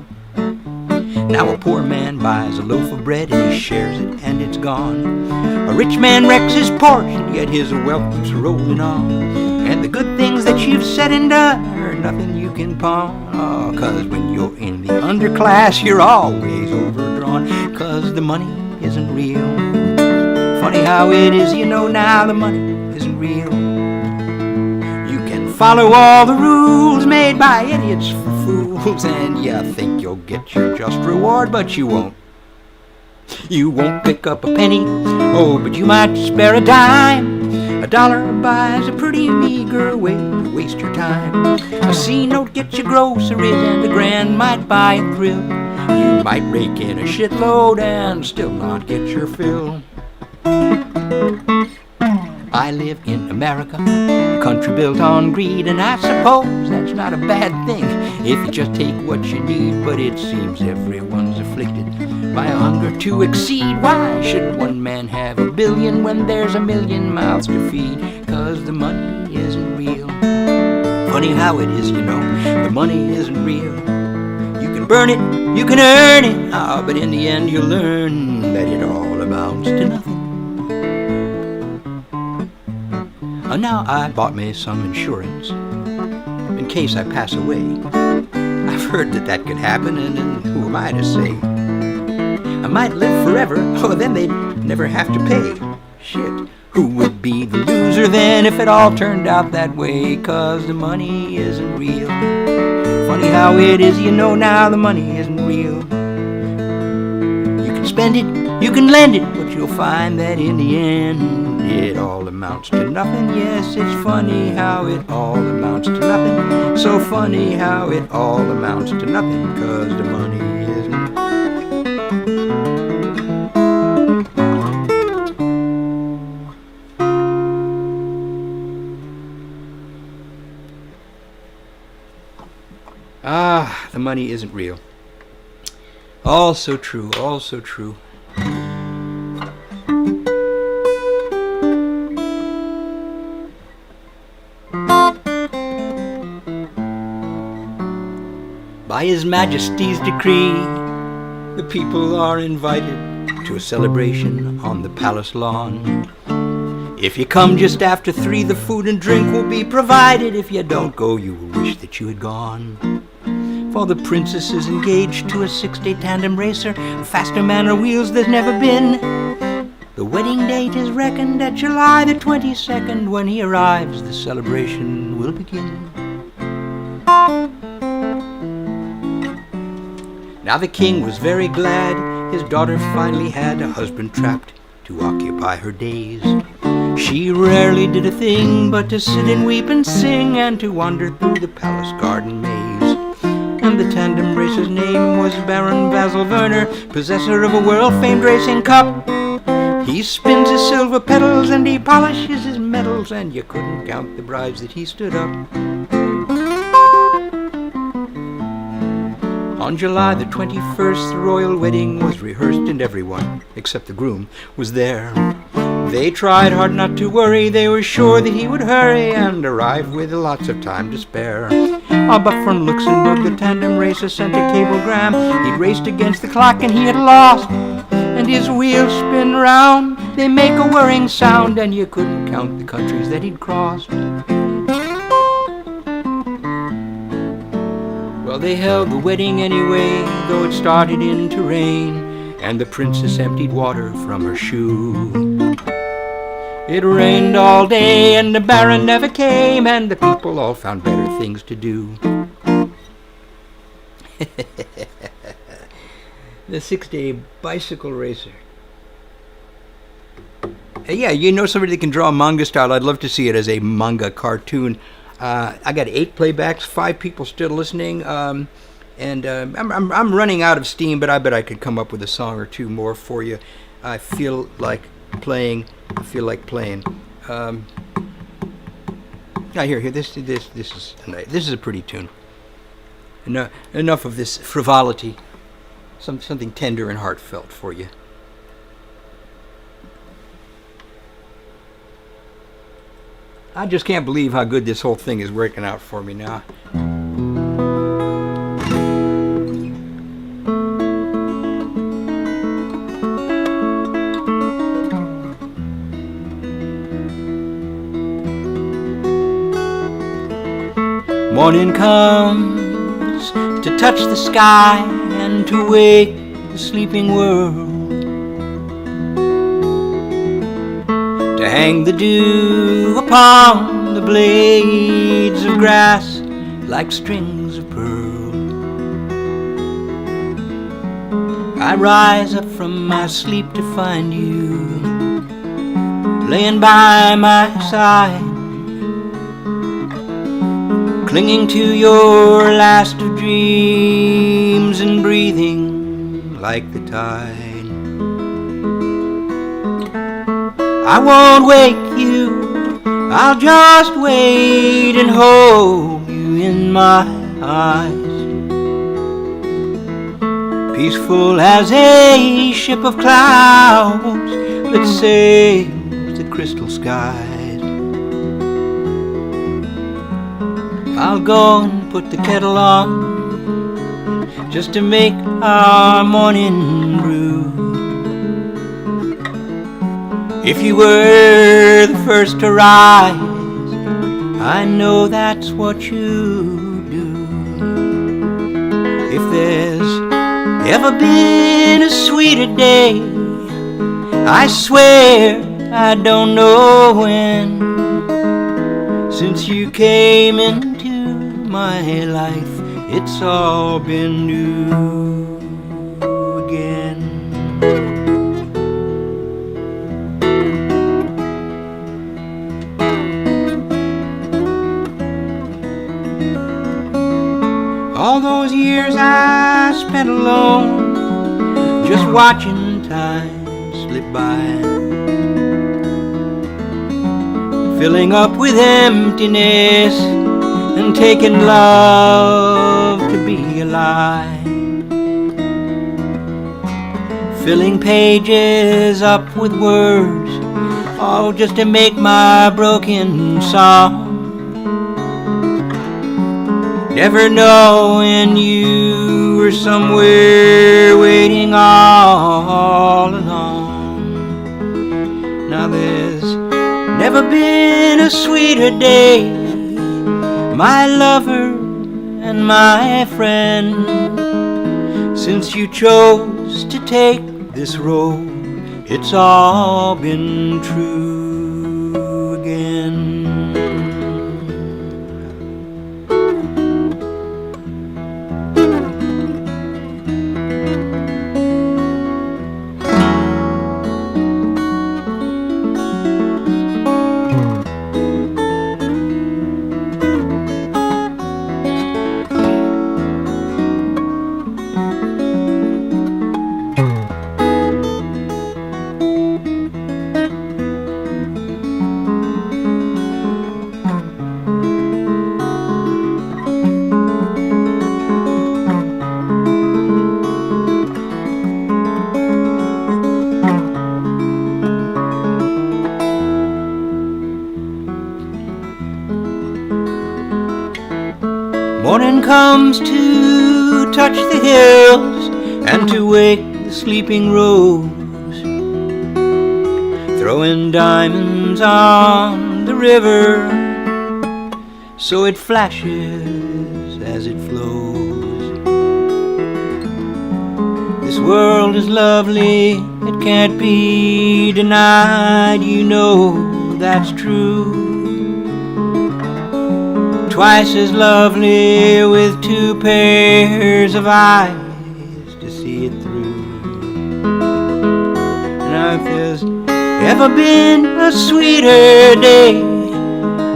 Now a poor man buys a loaf of bread and he shares it and it's gone. A rich man wrecks his Porsche, yet his wealth keeps rolling on. And the good things that you've said and done are nothing you can pawn. Oh, 'cause when you're in the underclass you're always overdrawn, 'cause the money isn't real. Funny how it is, you know now the money isn't real. You can follow all the rules made by idiots for fools, and you think you'll get your just reward, but you won't. You won't pick up a penny, oh, but you might spare a dime. $1 buys a pretty meager way to waste your time. A C note gets you groceries and a grand might buy a thrill. You might rake in a shitload and still not get your fill. I live in America, a country built on greed, and I suppose that's not a bad thing if you just take what you need. But it seems everyone's afflicted by a hunger to exceed. Why should one man have a billion when there's a million mouths to feed? 'Cause the money isn't real. Funny how it is, you know, the money isn't real. You can burn it, you can earn it, but in the end you'll learn that it all amounts to nothing. Now I bought me some insurance in case I pass away. I've heard that could happen, and who am I to say? I might live forever, then they'd never have to pay. Shit, who would be the loser then if it all turned out that way? 'Cause the money isn't real. Funny how it is, you know now the money isn't real. You can spend it, you can lend it, but you'll find that in the end it all amounts to nothing. Yes, it's funny how it all amounts to nothing. So funny how it all amounts to nothing, 'cause the money isn't. The money isn't real. All so true, all so true. By His Majesty's decree, the people are invited to a celebration on the palace lawn. If you come just after 3, the food and drink will be provided. If you don't go, you will wish that you had gone. For the princess is engaged to a 6-day tandem racer, a faster man on wheels there's never been. The wedding date is reckoned at July the 22nd. When he arrives, the celebration will begin. Now the king was very glad his daughter finally had a husband trapped to occupy her days. She rarely did a thing but to sit and weep and sing, and to wander through the palace garden maze. And the tandem racer's name was Baron Basil Werner, possessor of a world-famed racing cup. He spins his silver pedals and he polishes his medals, and you couldn't count the bribes that he stood up. On July the 21st, the royal wedding was rehearsed and everyone, except the groom, was there. They tried hard not to worry, they were sure that he would hurry and arrive with lots of time to spare. But from Luxembourg the tandem racer sent a cablegram. He'd raced against the clock and he had lost, and his wheels spin round, they make a whirring sound, and you couldn't count the countries that he'd crossed. Well, they held the wedding anyway, though it started in to rain, and the princess emptied water from her shoe. It rained all day and the baron never came, and the people all found better things to do. The 6-day bicycle racer. Yeah, you know somebody that can draw manga style. I'd love to see it as a manga cartoon. I got 8 playbacks, 5 people still listening, and I'm running out of steam, but I bet I could come up with a song or 2 more for you. I feel like playing. Here. This is a pretty tune. Enough of this frivolity. Something tender and heartfelt for you. I just can't believe how good this whole thing is working out for me now. Morning comes to touch the sky and to wake the sleeping world, to hang the dew upon the blades of grass like strings of pearl. I rise up from my sleep to find you laying by my side, clinging to your last of dreams and breathing like the tide. I won't wake you, I'll just wait and hold you in my eyes, peaceful as a ship of clouds that sails the crystal skies. I'll go and put the kettle on just to make our morning brew. If you were the first to rise, I know that's what you do. If there's ever been a sweeter day, I swear I don't know when, since you came into my life, it's all been new again. All those years I spent alone, just watching time slip by, filling up with emptiness and taking love to be alive, filling pages up with words, all just to make my broken song. Never knowing you were somewhere waiting all along. Now there's never been a sweeter day, my lover and my friend, since you chose to take this road, it's all been true again. comes to touch the hills and to wake the sleeping rose, throwing diamonds on the river so it flashes as it flows. This world is lovely, it can't be denied, you know that's true. Twice as lovely with two pairs of eyes to see it through. Now if there's ever been a sweeter day,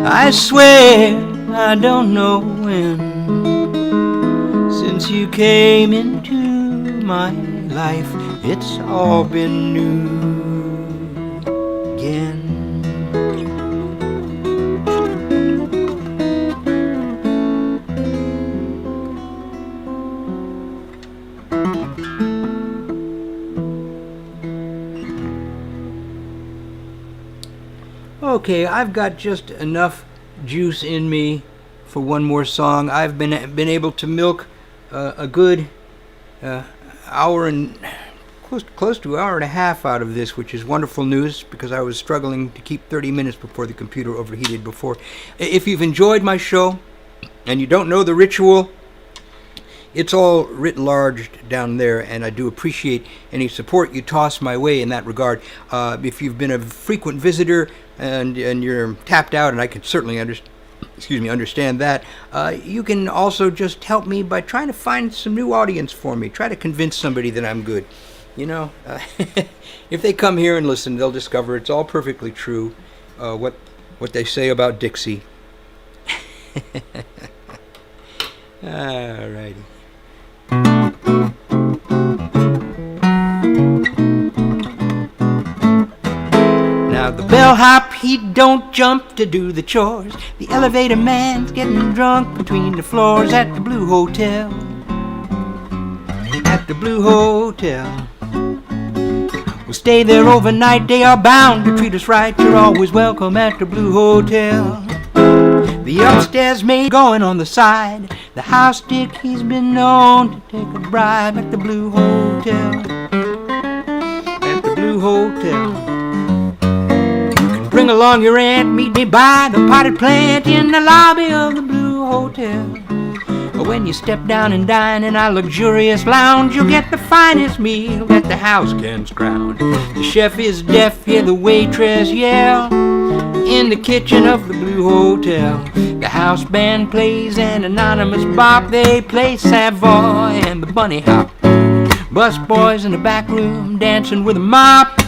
I swear I don't know when, since you came into my life, it's all been new again. Okay, I've got just enough juice in me for one more song. I've been able to milk a good hour and close to an hour and a half out of this, which is wonderful news because I was struggling to keep 30 minutes before the computer overheated before. If you've enjoyed my show and you don't know the ritual, it's all writ large down there, and I do appreciate any support you toss my way in that regard. If you've been a frequent visitor and you're tapped out, and I can certainly understand that, you can also just help me by trying to find some new audience for me. Try to convince somebody that I'm good. You know, if they come here and listen, they'll discover it's all perfectly true, what they say about Dixie. All righty. Now the bellhop, he don't jump to do the chores. The elevator man's getting drunk between the floors at the Blue Hotel. At the Blue Hotel. We'll stay there overnight, they are bound to treat us right. You're always welcome at the Blue Hotel. The upstairs maid going on the side. The house dick, he's been known to take a bribe at the Blue Hotel. At the Blue Hotel. You can bring along your aunt, meet me by the potted plant in the lobby of the Blue Hotel. But when you step down and dine in our luxurious lounge, you'll get the finest meal that the house can scrounge. The chef is deaf, hear the waitress yell in the kitchen of the Blue Hotel. The house band plays an anonymous bop. They play Savoy and the Bunny Hop. Bus boys in the back room dancing with a mop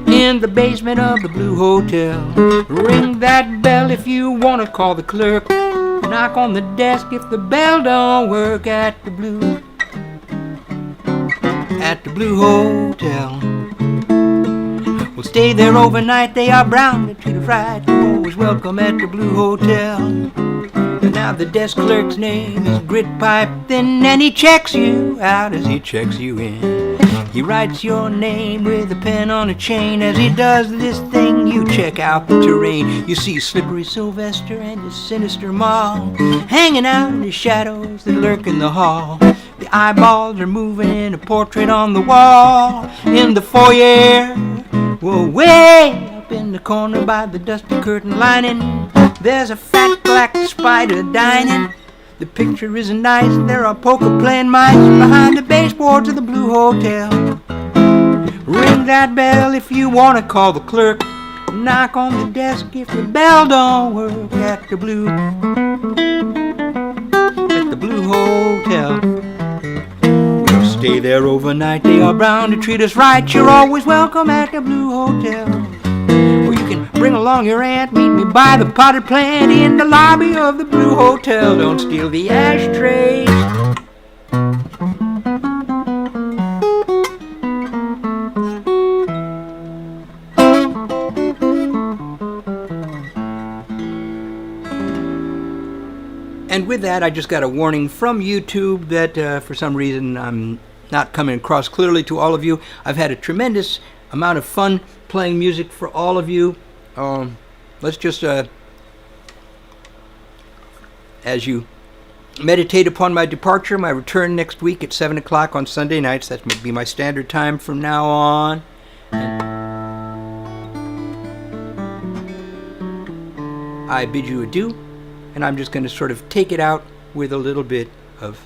in the basement of the Blue Hotel. Ring that bell if you want to call the clerk. Knock on the desk if the bell don't work at the Blue Hotel. We'll stay there overnight, they are brown to treat us right. You're always welcome at the Blue Hotel. And now the desk clerk's name is Grit Pipe Thin, and he checks you out as he checks you in. He writes your name with a pen on a chain. As he does this thing, you check out the terrain. You see Slippery Sylvester and his sinister Ma hanging out in the shadows that lurk in the hall. The eyeballs are moving in a portrait on the wall. In the foyer, well, way up in the corner by the dusty curtain lining, there's a fat black spider dining. The picture isn't nice, there are poker playing mice behind the baseboards of the Blue Hotel. Ring that bell if you want to call the clerk. Knock on the desk if the bell don't work at the Blue Hotel. We'll stay there overnight, they are bound to treat us right. You're always welcome at the Blue Hotel. Or you can bring along your aunt, meet me by the potted plant in the lobby of the Blue Hotel. Don't steal the ashtrays. And with that, I just got a warning from YouTube that for some reason I'm not coming across clearly to all of you. I've had a tremendous amount of fun playing music for all of you. Let's just, as you meditate upon my departure, my return next week at 7 o'clock on Sunday nights. That will be my standard time from now on. I bid you adieu, and I'm just going to sort of take it out with a little bit of...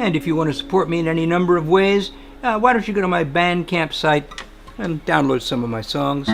And if you want to support me in any number of ways, why don't you go to my Bandcamp site and download some of my songs.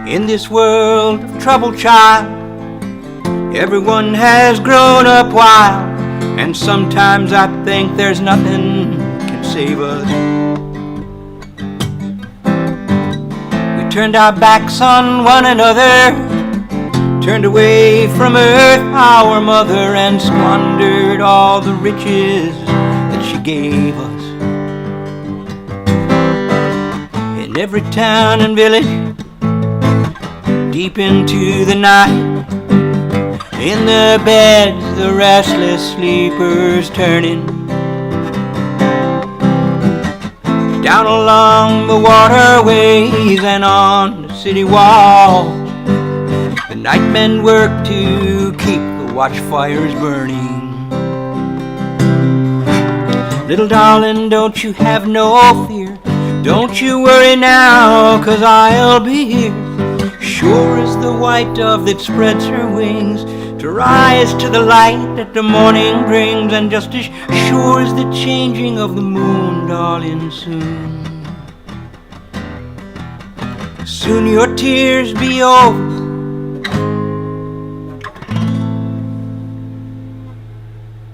In this world of trouble, child, everyone has grown up wild, and sometimes I think there's nothing can save us. We turned our backs on one another, turned away from earth, our mother, and squandered all the riches that she gave us. In every town and village, deep into the night, in the beds the restless sleepers turning, down along the waterways and on the city walls, the nightmen work to keep the watchfires burning. Little darling, don't you have no fear, don't you worry now, 'cause I'll be here, sure as the white dove that spreads her wings to rise to the light that the morning brings, and just as sure as the changing of the moon, darling, soon. Soon your tears be over,